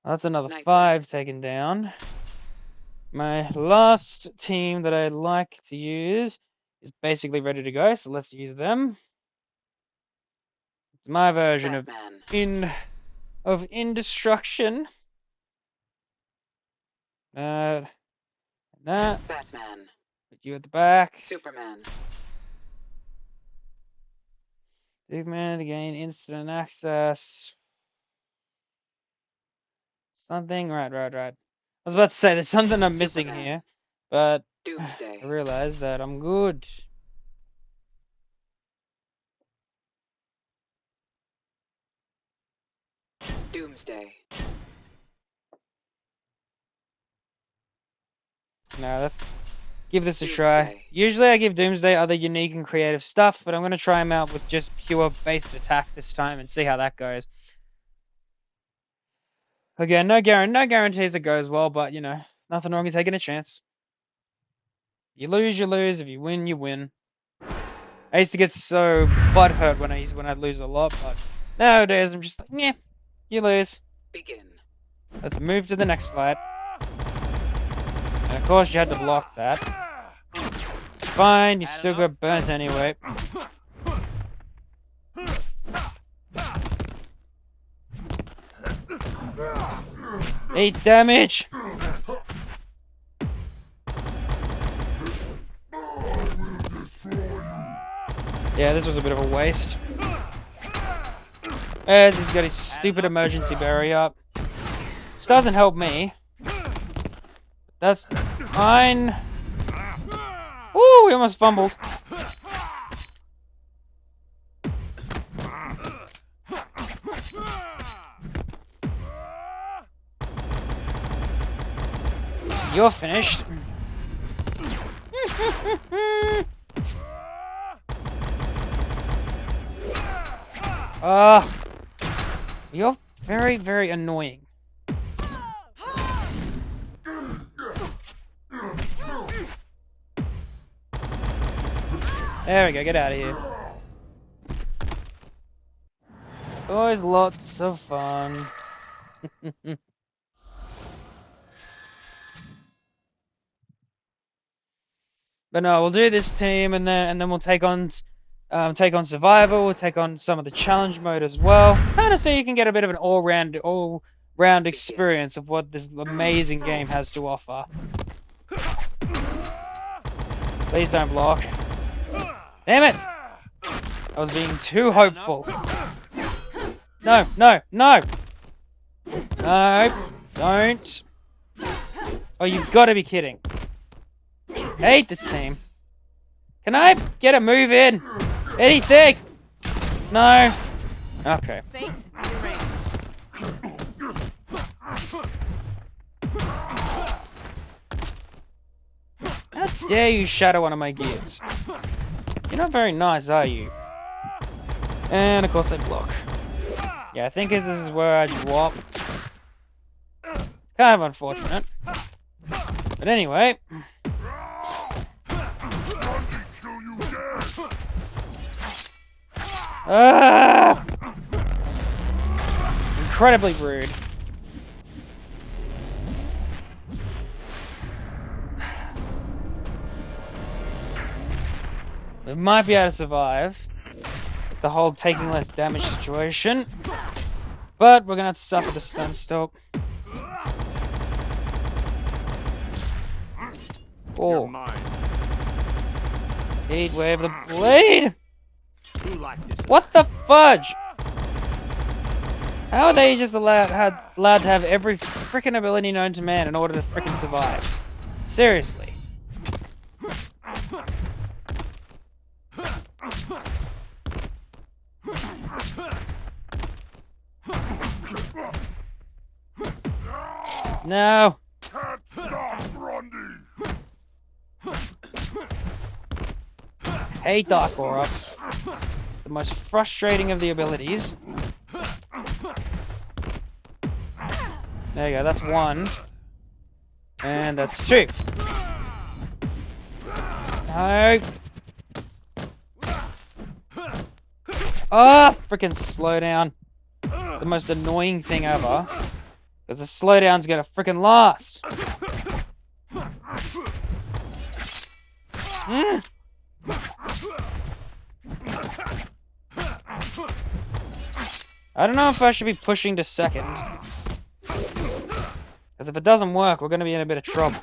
That's another 5 taken down. My last team that I'd like to use is basically ready to go, so let's use them. It's my version Batman. of Indestruction. That. Batman. Put you at the back. Superman. Superman to gain instant access. Something, right. I was about to say there's something I'm missing Superman. here, but Doomsday. I realized that I'm good. Doomsday. Now let's give this a try. Usually I give Doomsday other unique and creative stuff, but I'm going to try him out with just pure base attack this time and see how that goes. Again, no guarantees it goes well, but you know, nothing wrong with taking a chance. You lose, you lose. If you win, you win. I used to get so butthurt when I lose a lot, but nowadays I'm just like, yeah, you lose. Begin. Let's move to the next fight. And of course you had to block that. fine. You still got burnt anyway. 8 damage. Yeah, this was a bit of a waste. As he's got his stupid emergency berry up. Which doesn't help me. That's fine. Woo, we almost fumbled. You're finished. You're very, very annoying. There we go, get out of here. Always lots of fun. But no, we'll do this team, and then we'll take on survival. We'll take on some of the challenge mode as well, kind of so you can get a bit of an all-round experience of what this amazing game has to offer. Please don't block. Damn it! I was being too hopeful. No, no, no! No, don't. Oh, you've got to be kidding. Hate this team. Can I get a move in? Anything? No. Okay. Face deranged. How dare you shatter one of my gears? You're not very nice, are you? And of course I block. Yeah, I think this is where I drop. It's kind of unfortunate. But anyway. Incredibly rude. We might be able to survive the whole taking less damage situation, but we're gonna have to suffer the stun stalk. Oh, Heat wave the blade. What the fudge? How are they just allowed to have every freaking ability known to man in order to freaking survive? Seriously. No. Hey, Dark Aura. The most frustrating of the abilities. There you go, that's 1. And that's 2. No. Ah, freaking slowdown. The most annoying thing ever. Because the slowdown's gonna freaking last. I don't know if I should be pushing to second. Because if it doesn't work, we're going to be in a bit of trouble.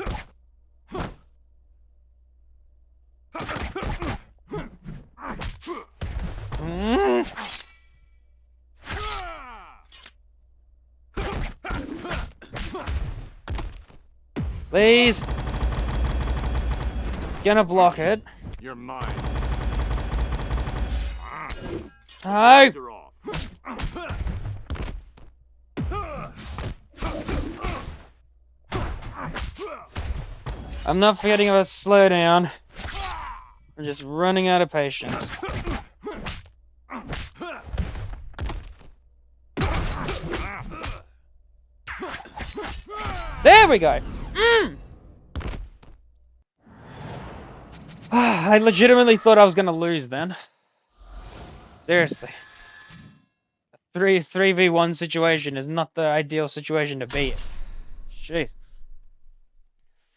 Please. Gonna block it. You're mine. No. I'm not forgetting about slowdown. I'm just running out of patience. There we go. I legitimately thought I was going to lose then. Seriously. A 3v1 situation is not the ideal situation to be in. Jeez.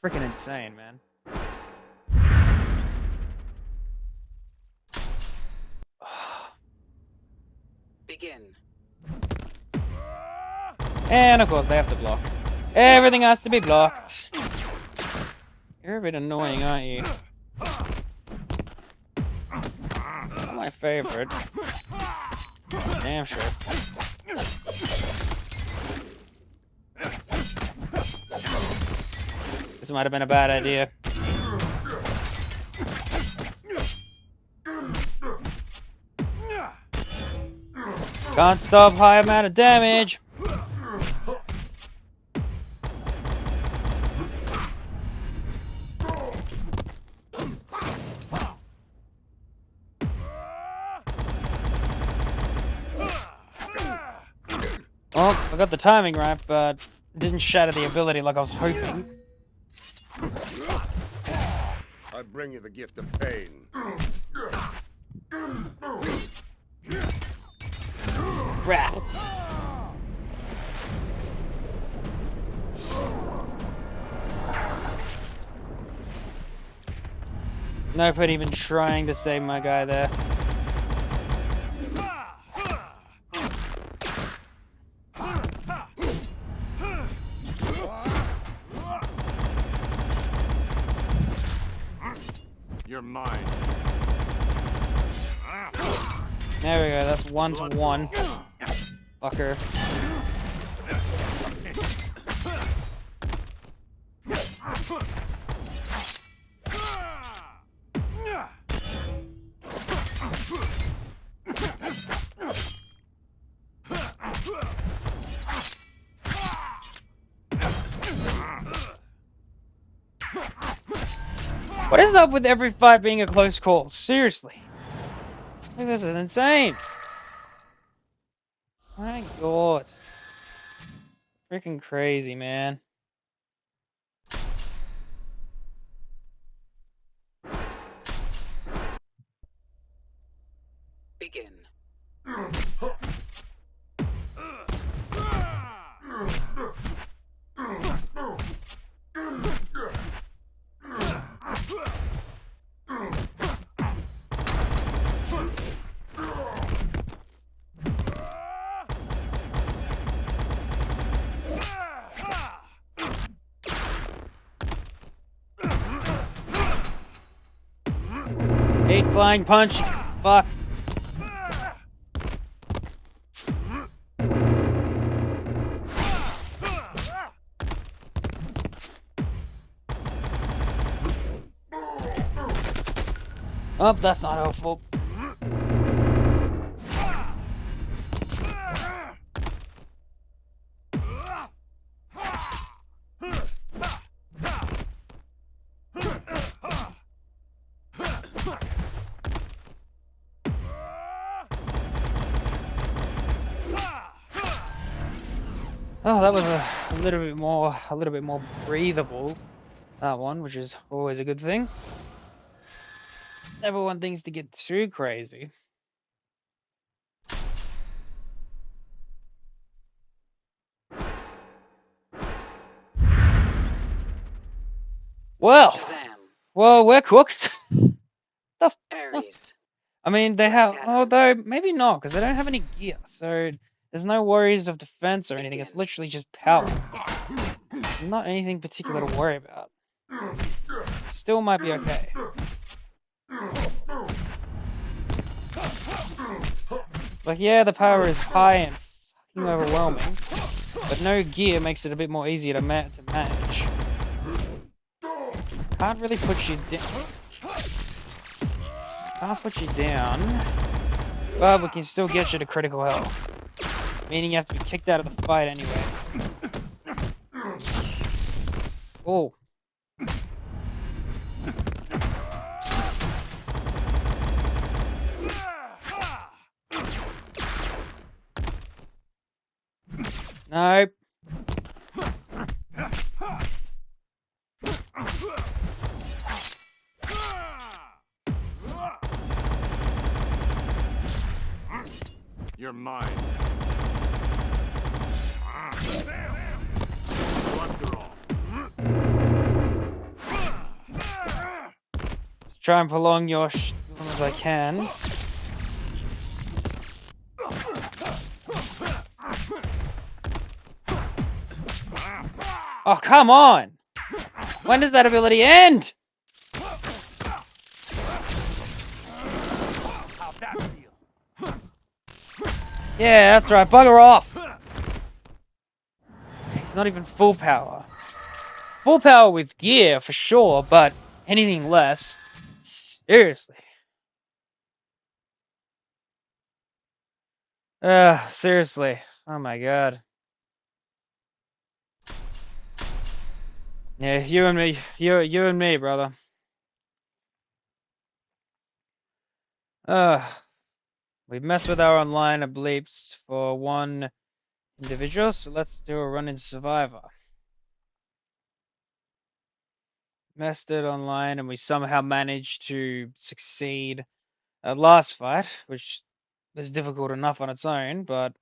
Freaking insane, man. Begin. And of course they have to block. Everything has to be blocked. You're a bit annoying, aren't you? Not my favorite. Damn sure. This might have been a bad idea. Can't stop high amount of damage. Oh, I got the timing right, but didn't shatter the ability like I was hoping. I bring you the gift of pain. Crap. No point even trying to save my guy there. You're mine. There we go, that's 1-to-1. Fucker. What is up with every fight being a close call? Seriously. This is insane. My god. Freaking crazy, man. Begin. Hate flying punch. Fuck. Oh, that's not helpful. Oh, that was a little bit more breathable. That one, which is always a good thing. Never want things to get too crazy. Well, Shazam. we're cooked. Ares. I mean, they have, although maybe not, because they don't have any gear, so there's no worries of defense or anything. It's literally just power. Not anything particular to worry about. Still might be okay. Like, yeah, the power is high and fucking overwhelming, but no gear makes it a bit more easier to manage. Can't really put you down. Can't put you down, but we can still get you to critical health. Meaning you have to be kicked out of the fight anyway. Oh. Nope. You're mine. Try and prolong your as long as I can. Oh, come on! When does that ability end? How'd that feel? Yeah, that's right. Bugger off. He's not even full power. Full power with gear for sure, but anything less. Seriously. Seriously. Oh my god. Yeah, you and me. You and me, brother. We've messed with our online bleeps for one individual, so let's do a run in Survivor. Messed it online and we somehow managed to succeed at last fight, which is difficult enough on its own, but,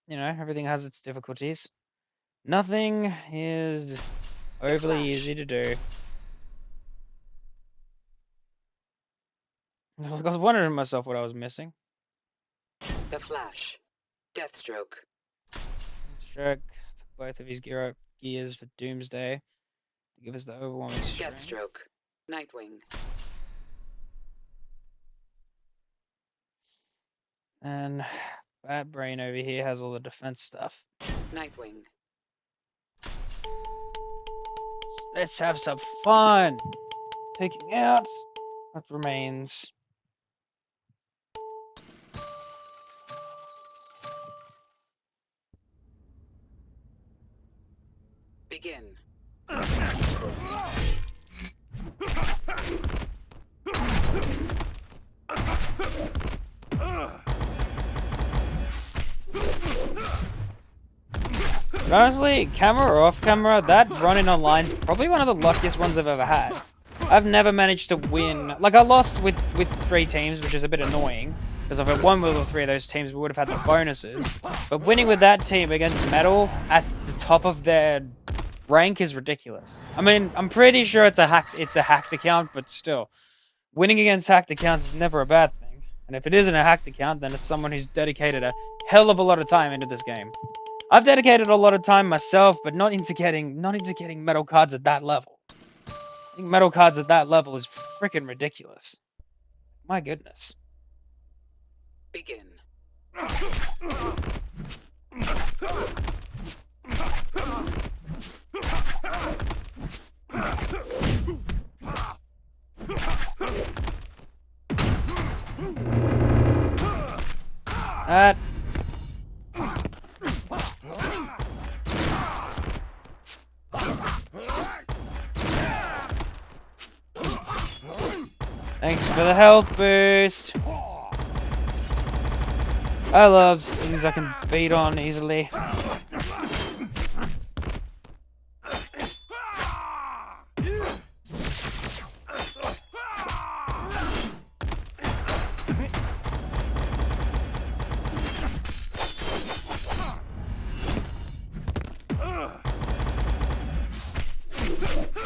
you know, everything has its difficulties. Nothing is overly easy to do. I was wondering myself what I was missing. The Flash. Deathstroke. Stroke took both of his gears for Doomsday to give us the overwhelming strength. Deathstroke. Nightwing. And Bat Brain over here has all the defense stuff. Nightwing. Let's have some fun! Taking out what remains. Begin. But honestly, camera or off camera, that run-in online's probably one of the luckiest ones I've ever had. I've never managed to win. Like, I lost with 3 teams, which is a bit annoying, because if I won with all 3 of those teams, we would have had the bonuses. But winning with that team against Metal at the top of their rank is ridiculous. I mean, I'm pretty sure it's a hacked account, but still. Winning against hacked accounts is never a bad thing. And if it isn't a hacked account, then it's someone who's dedicated a hell of a lot of time into this game. I've dedicated a lot of time myself, but not into getting metal cards at that level. I think metal cards at that level is freaking ridiculous. My goodness. Begin. That. Thanks for the health boost. I love things I can beat on easily.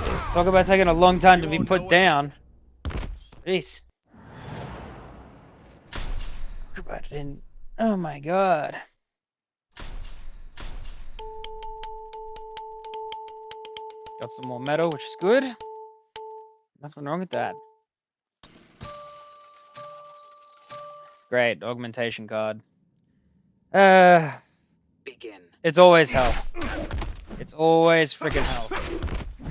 Let's talk about taking a long time to be put down. Jeez. Talk about it in. Oh my god. Got some more metal, which is good. Nothing wrong with that. Great, augmentation card. Begin. It's always health. It's always freaking health.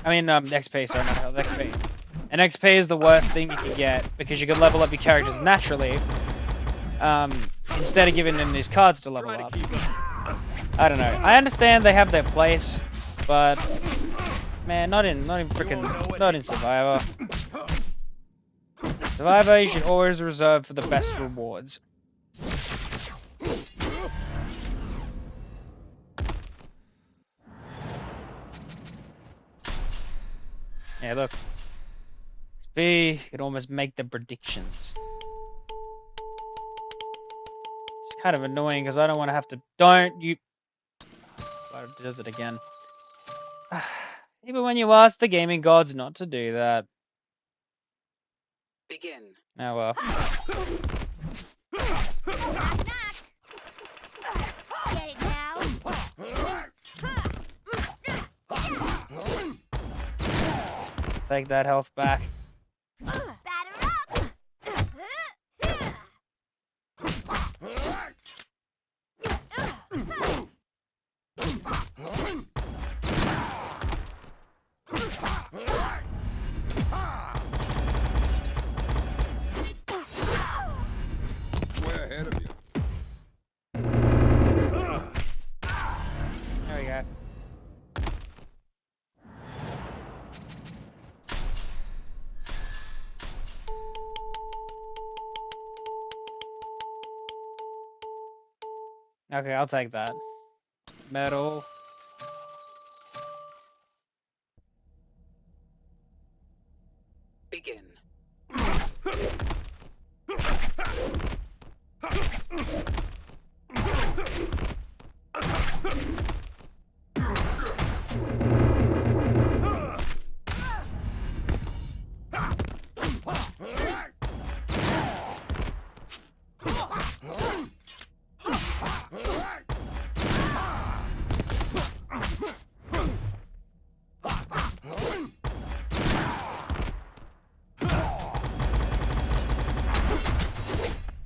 I mean, XP, sorry, not health, XP. And XP is the worst thing you can get, because you can level up your characters naturally, instead of giving them these cards to level up. I don't know. I understand they have their place, but man, not in Survivor. Survivor, you should always reserve for the best rewards. Yeah, look. XP could almost make the predictions. It's kind of annoying because I don't want to have to. Don't you. Oh, it does it again. Even when you ask the gaming gods not to do that. Begin. Oh well. Knock, knock. Get it now. take that health back. Batter up. Way ahead of you. There we go. Okay, I'll take that. Metal. Begin.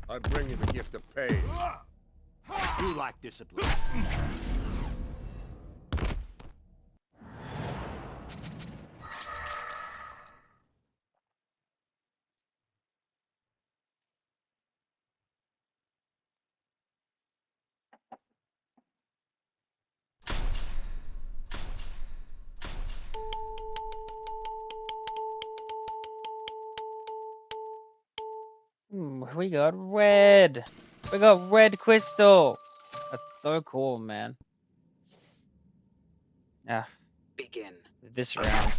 I bring you the gift of pain. You lack discipline. We got red. We got red crystal. That's so cool, man. Ah, Begin. this round.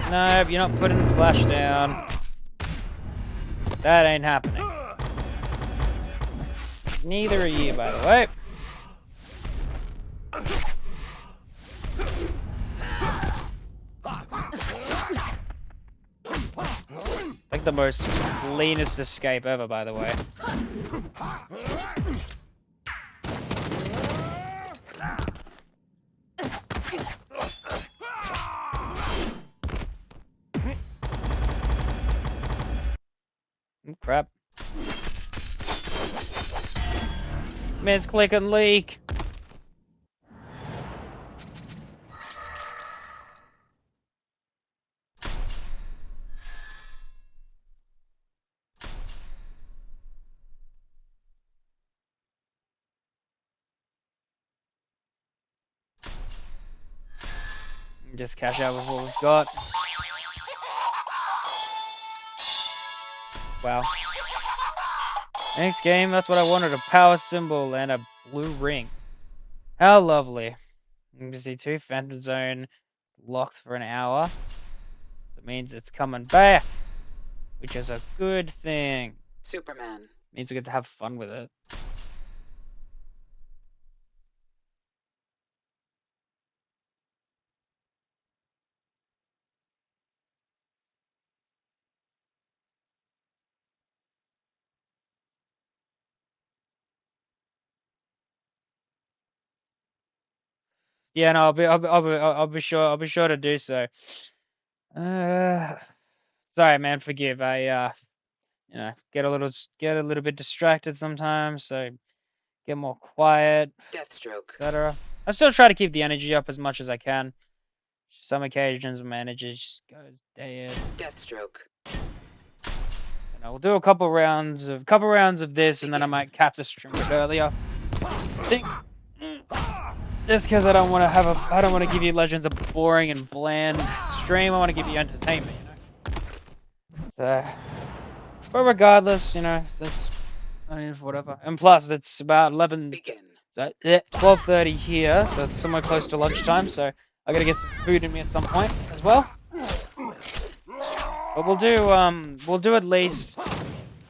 Nope, you're not putting the flash down. That ain't happening. Neither are you, by the way. Like the most cleanest escape ever, by the way. Crap. Misclick and leak. Just cash out with what we've got. Wow. Next game, that's what I wanted, a power symbol and a blue ring. How lovely. You can see 2 Phantom Zone locked for an hour. It means it's coming back, which is a good thing. Superman. Means we get to have fun with it. Yeah, no, I'll be sure to do so. Sorry, man, forgive. I you know, get a little bit distracted sometimes, so get more quiet, Deathstroke. etc. I still try to keep the energy up as much as I can. Some occasions my energy just goes dead. Deathstroke. You know, we'll do a couple rounds of this, and then I might cap the stream a bit earlier. I think just because I don't want to give you Legends a boring and bland stream. I want to give you entertainment, you know. So, but regardless, you know, since I mean, whatever. And plus, it's about 11. Begin. So, 12:30 here, so it's somewhere close to lunchtime. So I gotta get some food in me at some point as well. But we'll do at least,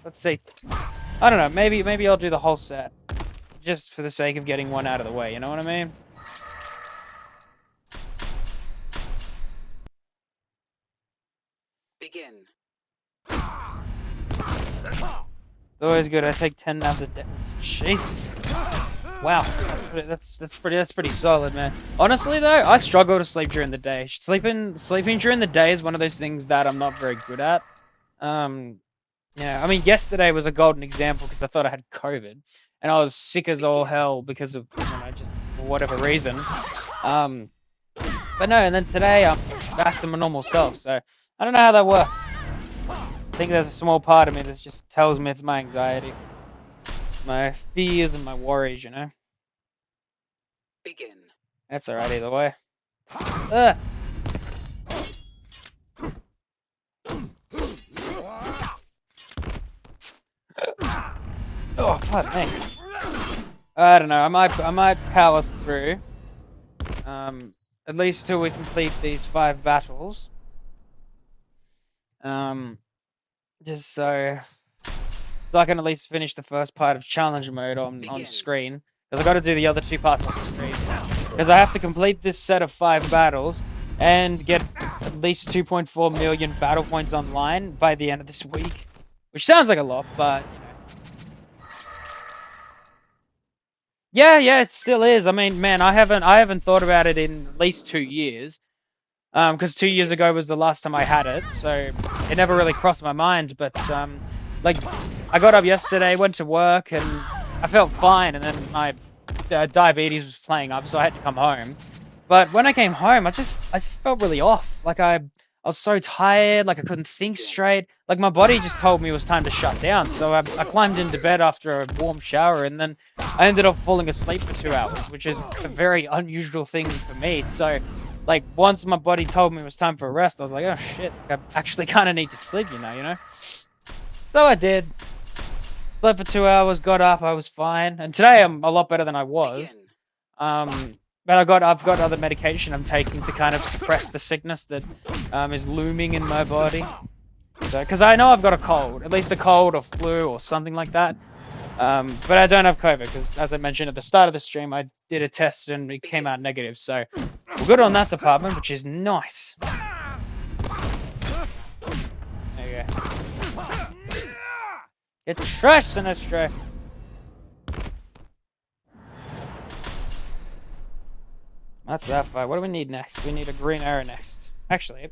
let's see, I don't know, maybe I'll do the whole set. just for the sake of getting one out of the way. You know what I mean? Begin. It's always good. I take 10 naps a day. Jesus. Wow. That's pretty solid, man. Honestly though, I struggle to sleep during the day. Sleeping during the day is one of those things that I'm not very good at. Yeah, I mean yesterday was a golden example because I thought I had COVID and I was sick as all hell because of just for whatever reason. But no, and then today I'm back to my normal self. So I don't know how that works. I think there's a small part of me that just tells me it's my anxiety, my fears, and my worries. Begin. That's alright either way. Ugh. Oh, pardon me. I don't know. I might power through. At least till we complete these 5 battles. Just so I can at least finish the first part of challenge mode on screen. Because I got to do the other 2 parts on screen. Because I have to complete this set of 5 battles and get at least 2.4 million battle points online by the end of this week. Which sounds like a lot, but Yeah, it still is. I mean, man, I haven't thought about it in at least 2 years. Because 2 years ago was the last time I had it, so it never really crossed my mind. But like, I got up yesterday, went to work, and I felt fine. And then my diabetes was playing up, so I had to come home. But when I came home, I just felt really off. Like I was so tired, like I couldn't think straight. Like my body just told me it was time to shut down. So I climbed into bed after a warm shower, and then I ended up falling asleep for 2 hours, which is a very unusual thing for me. So like once my body told me it was time for a rest, I was like, oh shit, I actually kind of need to sleep, you know. So I did. Slept for 2 hours, got up, I was fine, and today I'm a lot better than I was. But I've got other medication I'm taking to kind of suppress the sickness that is looming in my body. Because I know I've got a cold, at least a cold or flu or something like that. But I don't have COVID because, as I mentioned at the start of the stream, I did a test and it came out negative. So we're good on that department, which is nice. There you go. Get trashed, Sinestro. That's that fight. What do we need next? We need a green arrow next. Actually,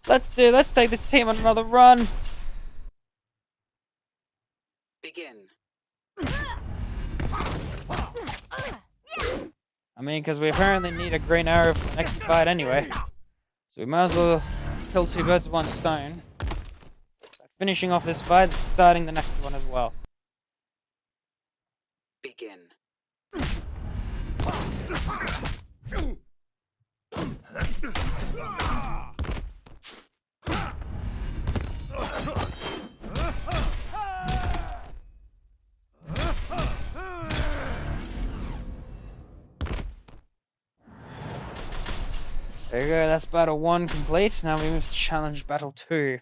let's take this team on another run. Begin. I mean, because we apparently need a green arrow for the next fight anyway. So we might as well kill 2 birds with 1 stone. Finishing off this fight, starting the next one as well. Begin. There you go, that's battle 1 complete. Now we move to challenge battle 2.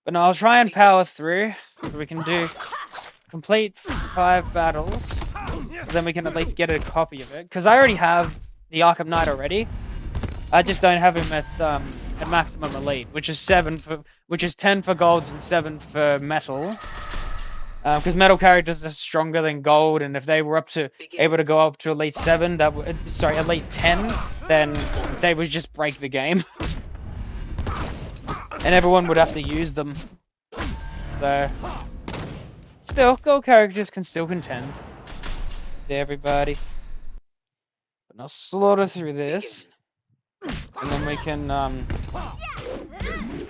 But no, I'll try and power through so we can do complete 5 battles. Then we can at least get a copy of it. Because I already have the Arkham Knight already. I just don't have him at maximum elite, which is 10 for golds and 7 for metal. Because metal characters are stronger than gold, and if they were able to go up to elite 7, elite 10, then they would just break the game. And everyone would have to use them. So, still, gold characters can still contend. Everybody. But now slaughter through this. And then we can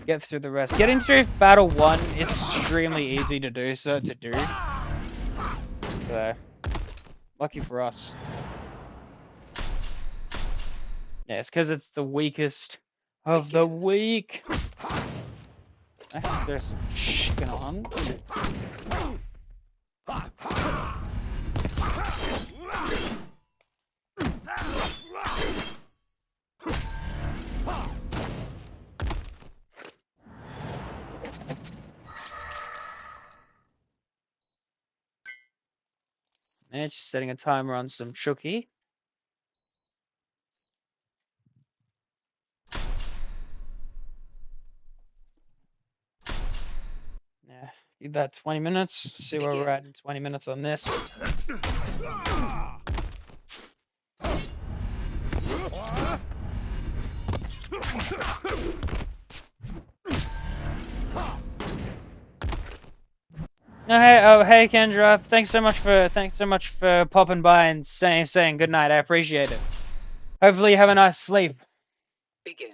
get through the rest. Getting through battle 1 is extremely easy to do. So, lucky for us. Yeah, it's because it's the weakest of the weak. Actually, there's some chicken on. And just setting a timer on some Chucky. Yeah, give that 20 minutes. See where we're at in 20 minutes on this. No, hey Kendra, thanks so much for popping by and saying good night. I appreciate it. Hopefully you have a nice sleep. Begin.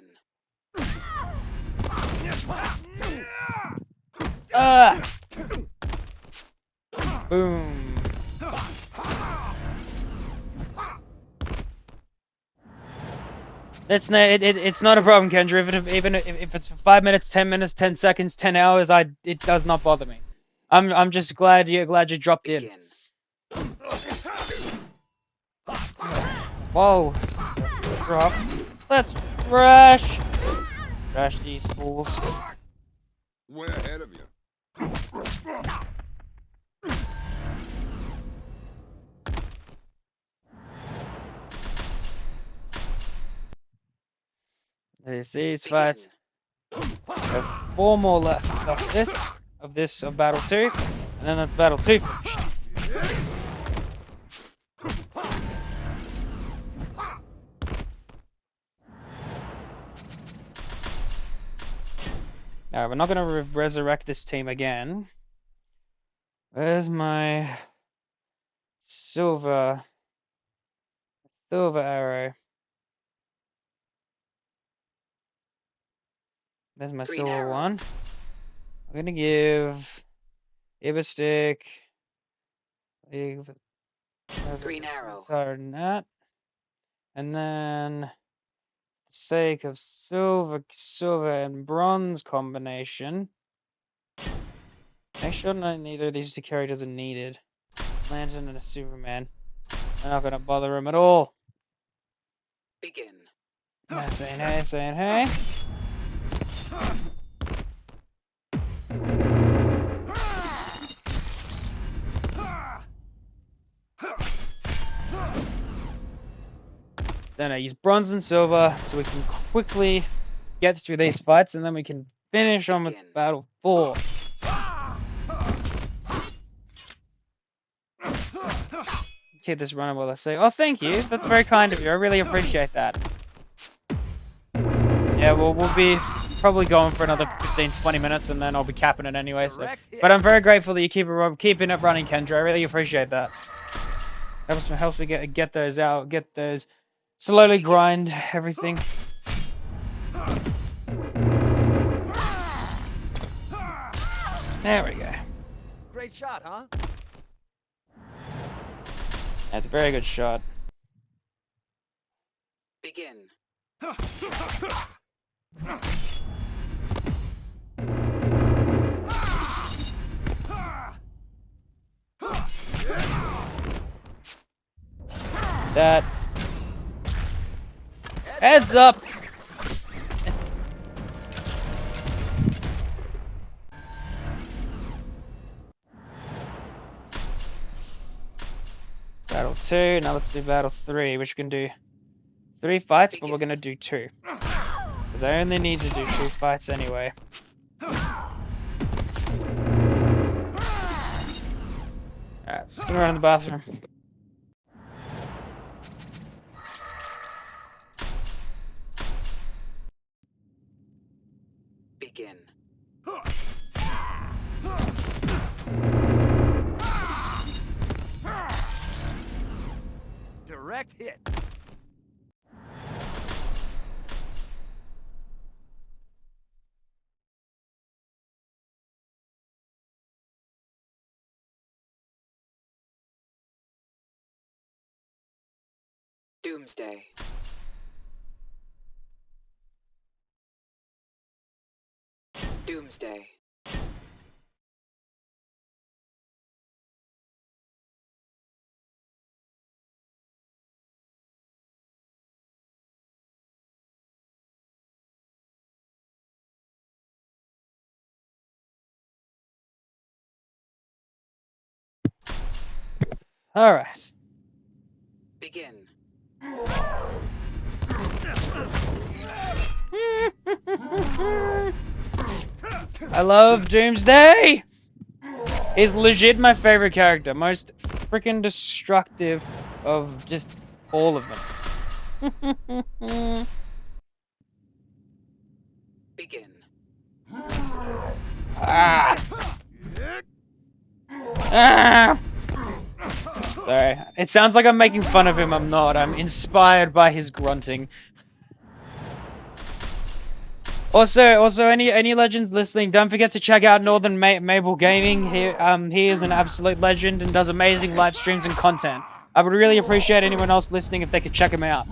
Boom. It's not a problem, Kendra. Even if it's for 5 minutes, 10 minutes, 10 seconds, 10 hours, it does not bother me. I'm just glad you dropped in. Begin. Whoa. Let's drop. Let's rush. Rush these fools. Way ahead of you. These fights. Have 4 more left of battle 2, and then that's battle 2 finished. Now we're not gonna resurrect this team again. Where's my silver arrow? There's my Green silver arrow. one. I'm gonna give Ibistic. Green arrow. Higher than that. And then, for the sake of silver and bronze combination, make sure neither of these two characters are needed. Lantern and a Superman. I'm not gonna bother him at all. Begin. Saying hey. Then I use bronze and silver so we can quickly get through these fights, and then we can finish on with Begin. battle 4. Keep this running while I say, oh, thank you. That's very kind of you. I really appreciate that. Yeah, well, we'll be probably going for another 15-20 minutes, and then I'll be capping it anyway. So. But I'm very grateful that you keeping it running, Kendra. I really appreciate that. Helps me get those out, get those slowly grind everything. There we go. Great shot, huh? That's a very good shot. Begin. That. Heads up! Battle 2, now let's do battle 3, which we can do 3 fights, but we're gonna do 2. Because I only need to do 2 fights anyway. Alright, just gonna run in the bathroom. Begin. Direct hit. Doomsday. Doomsday. Alright. Begin. I love Doomsday! He's legit my favorite character. Most freaking destructive of just all of them. Begin. Ah! Ah! Sorry. It sounds like I'm making fun of him. I'm not. I'm inspired by his grunting. Also, any legends listening, don't forget to check out Northern Mabel Gaming. He is an absolute legend and does amazing live streams and content. I would really appreciate anyone else listening if they could check him out.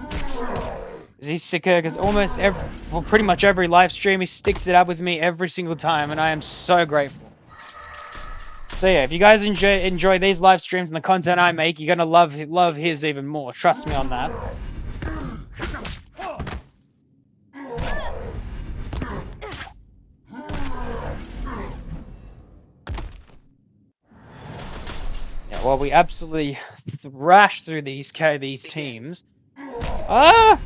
He's sick, because pretty much every live stream, he sticks it up with me every single time, and I am so grateful. So yeah, if you guys enjoy these live streams and the content I make, you're gonna love his even more. Trust me on that. Yeah, while we absolutely thrash through these teams. Ah!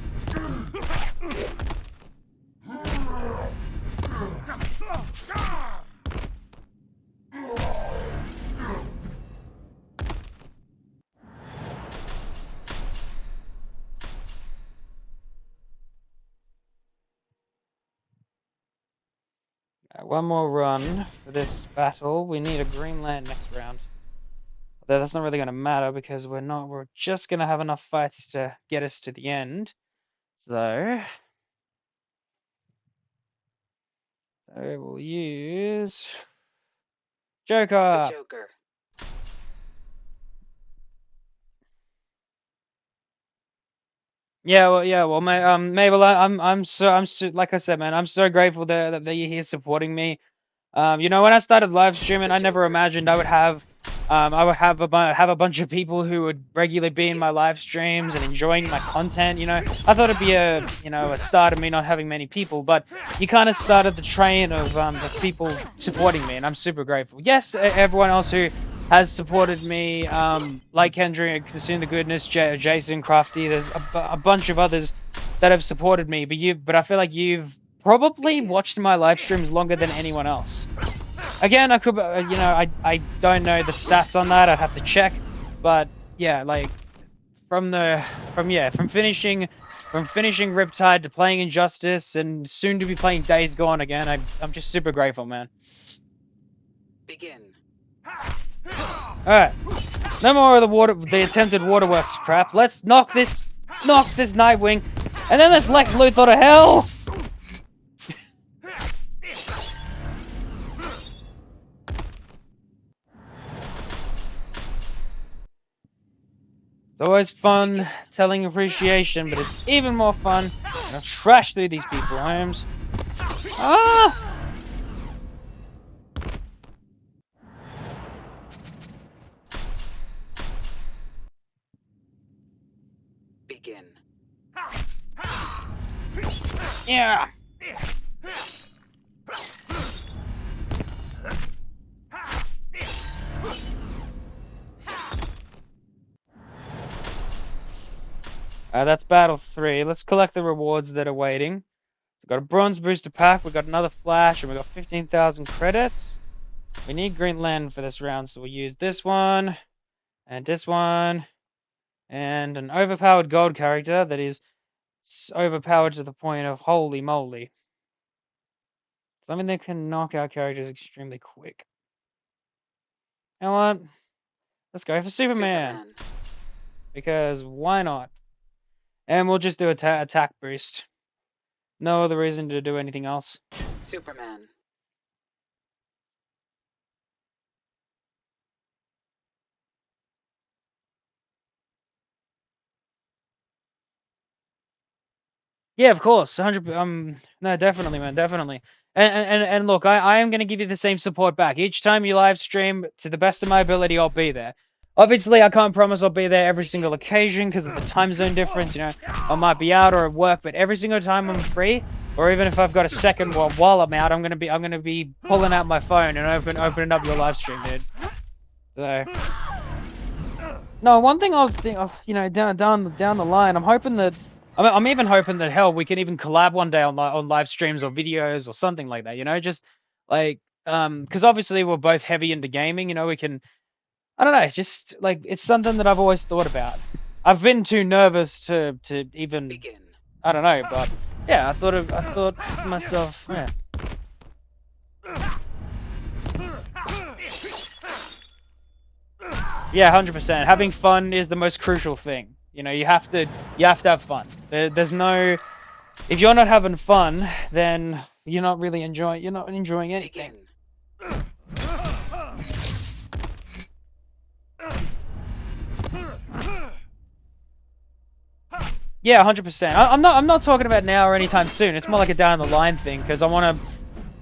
One more run for this battle. We need a green land next round. Although that's not really going to matter because we're just going to have enough fights to get us to the end. So we'll use Joker. The Joker. Well, Mabel, I'm so like I said, man, I'm so grateful that you're here supporting me. When I started live streaming, I never imagined I would have a bunch of people who would regularly be in my live streams and enjoying my content. I thought it'd be a start of me not having many people, but you kind of started the train of people supporting me, and I'm super grateful. Yes, everyone else who has supported me, like Kendrick, Consume the Goodness, Jason, Crafty, there's a bunch of others that have supported me, but I feel like you've probably watched my live streams longer than anyone else. Again, I could, I don't know the stats on that. I'd have to check, but yeah, like from finishing Riptide to playing Injustice and soon to be playing Days Gone again, I'm just super grateful, man. Begin. All right, no more of the attempted waterworks crap. Let's knock this Nightwing, and then let's Lex Luthor to hell. It's always fun telling appreciation, but it's even more fun when I trash through these people, Holmes. Ah! Begin. Yeah! That's Battle 3. Let's collect the rewards that are waiting. So we've got a Bronze Booster Pack, we've got another Flash, and we've got 15,000 credits. We need Green Lantern for this round, so we'll use this one, and an overpowered gold character that is overpowered to the point of holy moly. Something that can knock out characters extremely quick. You know what? Let's go for Superman. Because why not? And we'll just do attack boost. No other reason to do anything else. Superman. Yeah, of course, 100. No, definitely, man, definitely. And look, I am gonna give you the same support back each time you live stream. To the best of my ability, I'll be there. Obviously, I can't promise I'll be there every single occasion because of the time zone difference. I might be out or at work, but every single time I'm free, or even if I've got a second while I'm out, I'm gonna be pulling out my phone and opening up your live stream, dude. So. No, one thing I was thinking of, down the line, I'm hoping that I'm even hoping that hell we can even collab one day on live streams or videos or something like that. Just like because obviously we're both heavy into gaming. We can I don't know, just like it's something that I've always thought about. I've been too nervous to even Begin. I don't know, but yeah, I thought to myself, yeah. Yeah, 100%. Having fun is the most crucial thing. You have to have fun. There's no if you're not having fun, then you're not enjoying anything. Begin. Yeah, 100%. I'm not talking about now or anytime soon. It's more like a down the line thing because I want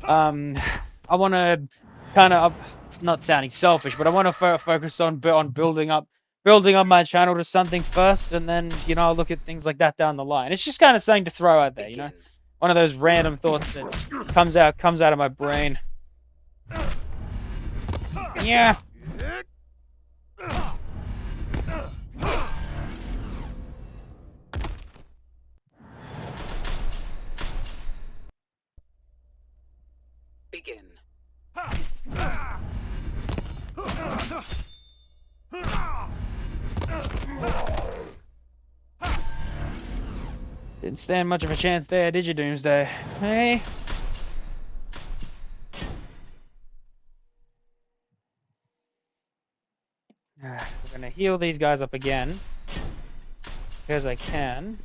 to kind of not sounding selfish, but I want to focus on building up my channel to something first, and then I'll look at things like that down the line. It's just kind of something to throw out there, Begin. one of those random thoughts that comes out of my brain. Yeah. Begin. Didn't stand much of a chance there, did you, Doomsday? Hey. We're gonna heal these guys up again because I can.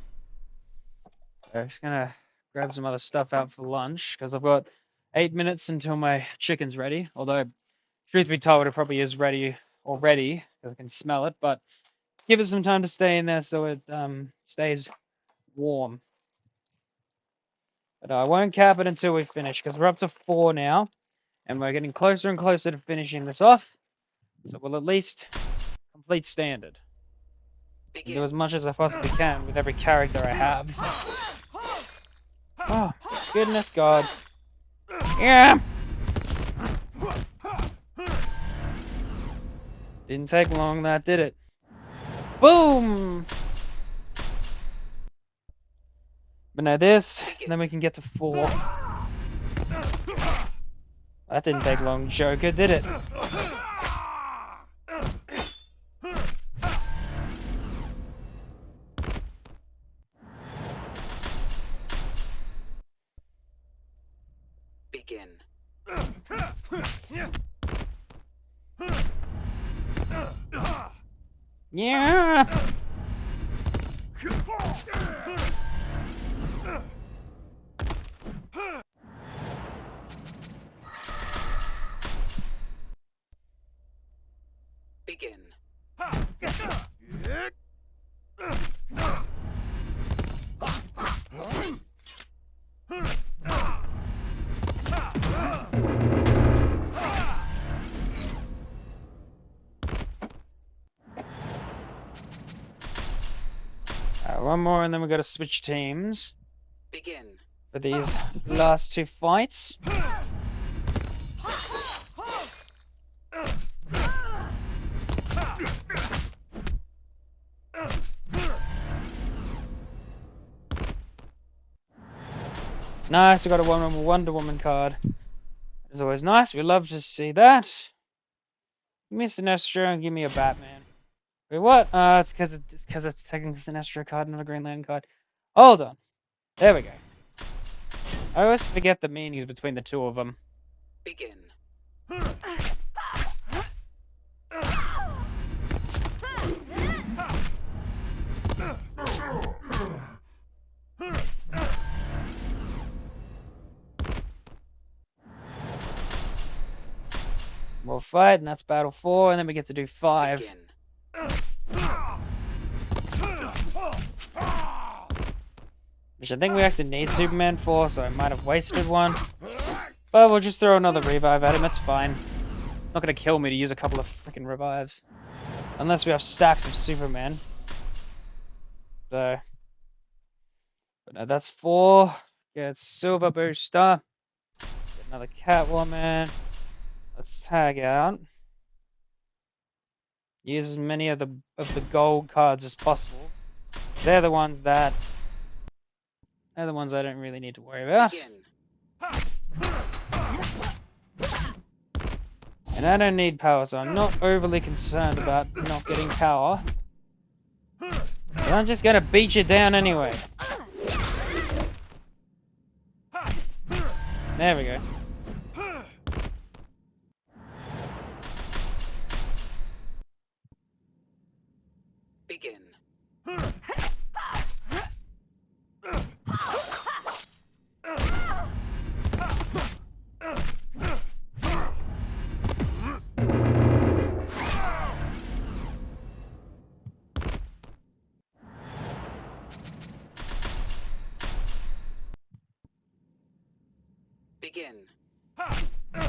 So I'm just gonna grab some other stuff out for lunch because I've got 8 minutes until my chicken's ready. Although, truth be told, it probably is ready already because I can smell it. But give it some time to stay in there so it stays warm. But I won't cap it until we finish because we're up to 4 now, and we're getting closer and closer to finishing this off. So we'll at least complete standard. And do as much as I possibly can with every character I have. Oh, goodness God. Yeah! Didn't take long, that did it. Boom! But now this, and then we can get to 4. That didn't take long, Joker, did it? Begin. Yeah! Begin. One more, and then we got to switch teams Begin. for these last 2 fights. Nice, we got a Wonder Woman card. It's always nice. We love to see that. Give me a Sinestro and give me a Batman. Wait, what? It's because it's technically a Sinestro card, not a Green Lantern card. Hold on. There we go. I always forget the meanings between the two of them. Begin. We'll fight, and that's battle 4, and then we get to do 5. Begin. Which I think we actually need Superman for, so I might have wasted one. But we'll just throw another revive at him, it's fine. Not gonna kill me to use a couple of freaking revives. Unless we have stacks of Superman. So. But no, that's 4. Get Silver Booster. Get another Catwoman. Let's tag out. Use as many of the gold cards as possible. They're the ones I don't really need to worry about. Begin. And I don't need power, so I'm not overly concerned about not getting power. But I'm just gonna beat you down anyway. There we go. Begin. Begin.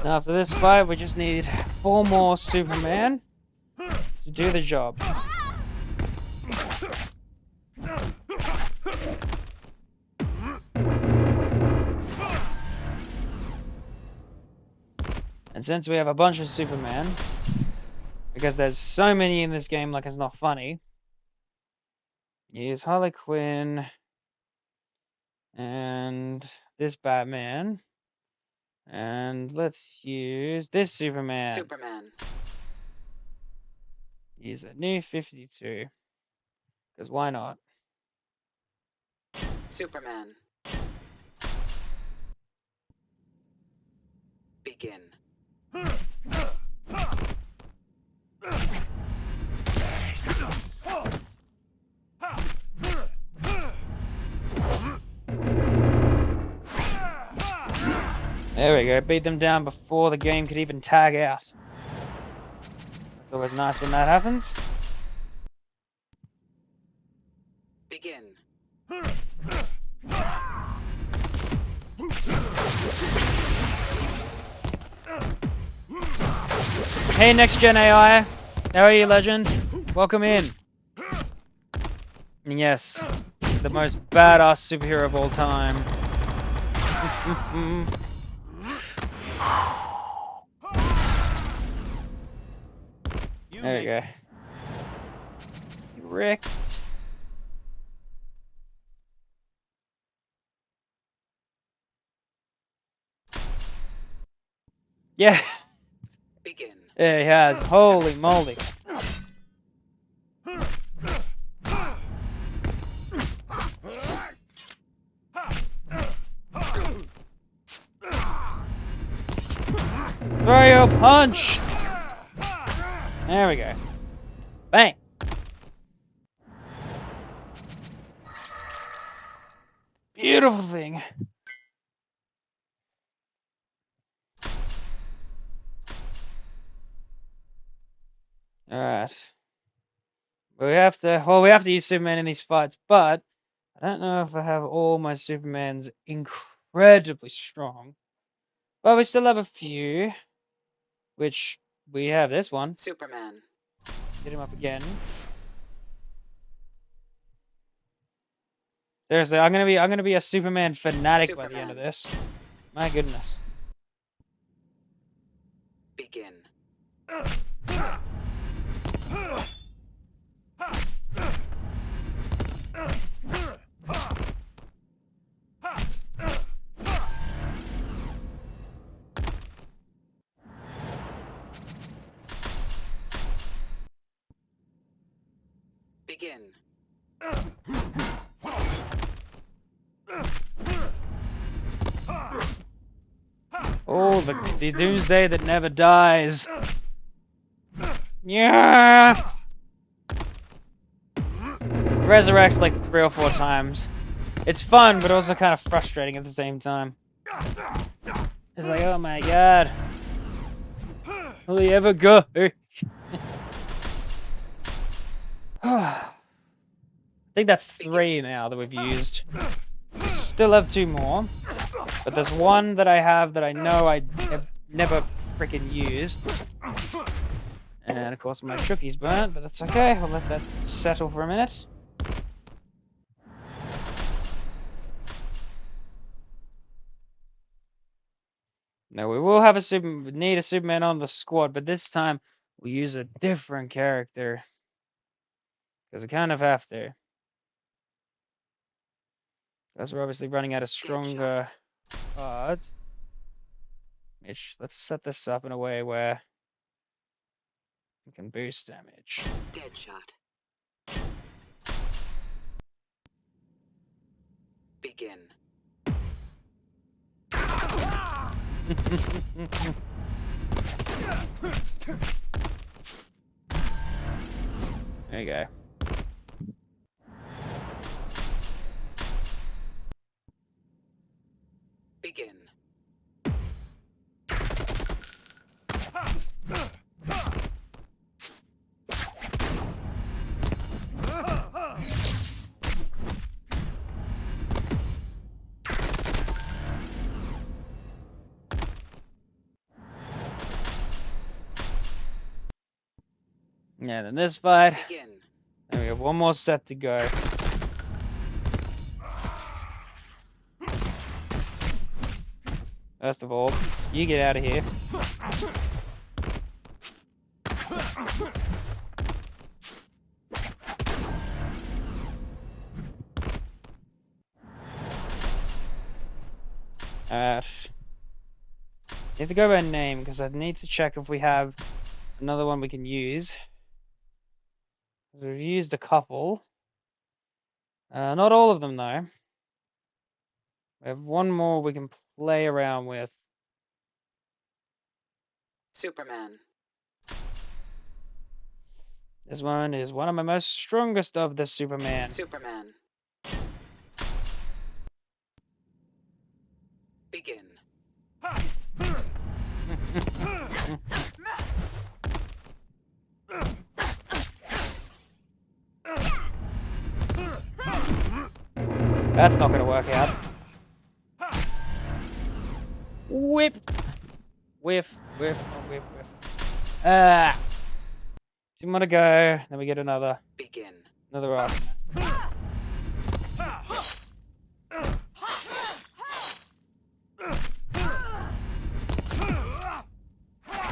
Now after this fight, we just need 4 more Superman to do the job. And since we have a bunch of Superman, because there's so many in this game like it's not funny, use Harley Quinn and this Batman, and let's use this Superman. Superman. Use a new 52, because why not? Superman. Begin. There we go, beat them down before the game could even tag out. That's always nice when that happens. Begin. Hey, Next Gen AI, how are you, legend? Welcome in. And yes, the most badass superhero of all time. There we go. Wrecked. Yeah. Begin. Yeah, he has. Holy moly. Throw your punch. There we go. Bang. Beautiful thing. Alright. We have to use Superman in these fights, but I don't know if I have all my Supermans incredibly strong. But we still have a few, which we have this one. Superman. Hit him up again. Seriously, I'm gonna be a Superman fanatic by the end of this. My goodness. Begin. Begin. Oh, the Doomsday that never dies. Yeah. Resurrects like 3 or 4 times. It's fun, but also kind of frustrating at the same time. It's like, oh my god. Will he ever go? I think that's 3 now that we've used. We still have 2 more. But there's one that I have that I know I have never freaking used. And of course my Shookie's burnt, but that's okay. I'll let that settle for a minute. Now we will have need a Superman on the squad, but this time we'll use a different character. Because we kind of have to. Because we're obviously running out of stronger cards. Which, let's set this up in a way where we can boost damage. Deadshot. Begin. There you go. Begin. Yeah, then this fight. Begin. And we have one more set to go. First of all, you get out of here. You have to go by name because I need to check if we have another one we can use. We've used a couple. Not all of them though. We have one more we can play around with. Superman. This one is one of my most strongest of the Superman. Superman. Begin. That's not gonna work out. Whip! Whiff, whiff, oh, whiff, whiff. Two more to go, then we get another Begin. rock.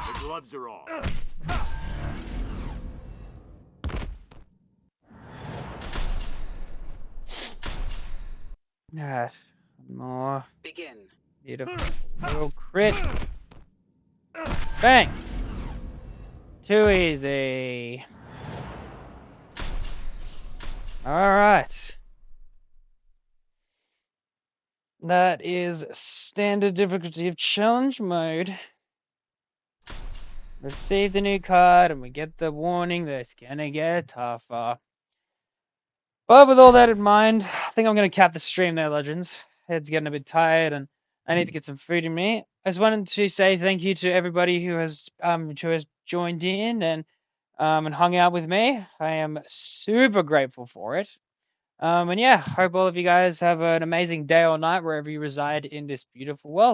The gloves are off. Alright, one more. Begin. Beautiful. Real crit. Bang! Too easy. Alright. That is standard difficulty of challenge mode. Receive the new card and we get the warning that it's gonna get tougher. But with all that in mind, I think I'm gonna cap the stream there, Legends. Head's getting a bit tired and I need to get some food in me. I just wanted to say thank you to everybody who has joined in and hung out with me. I am super grateful for it. And yeah, hope all of you guys have an amazing day or night wherever you reside in this beautiful world.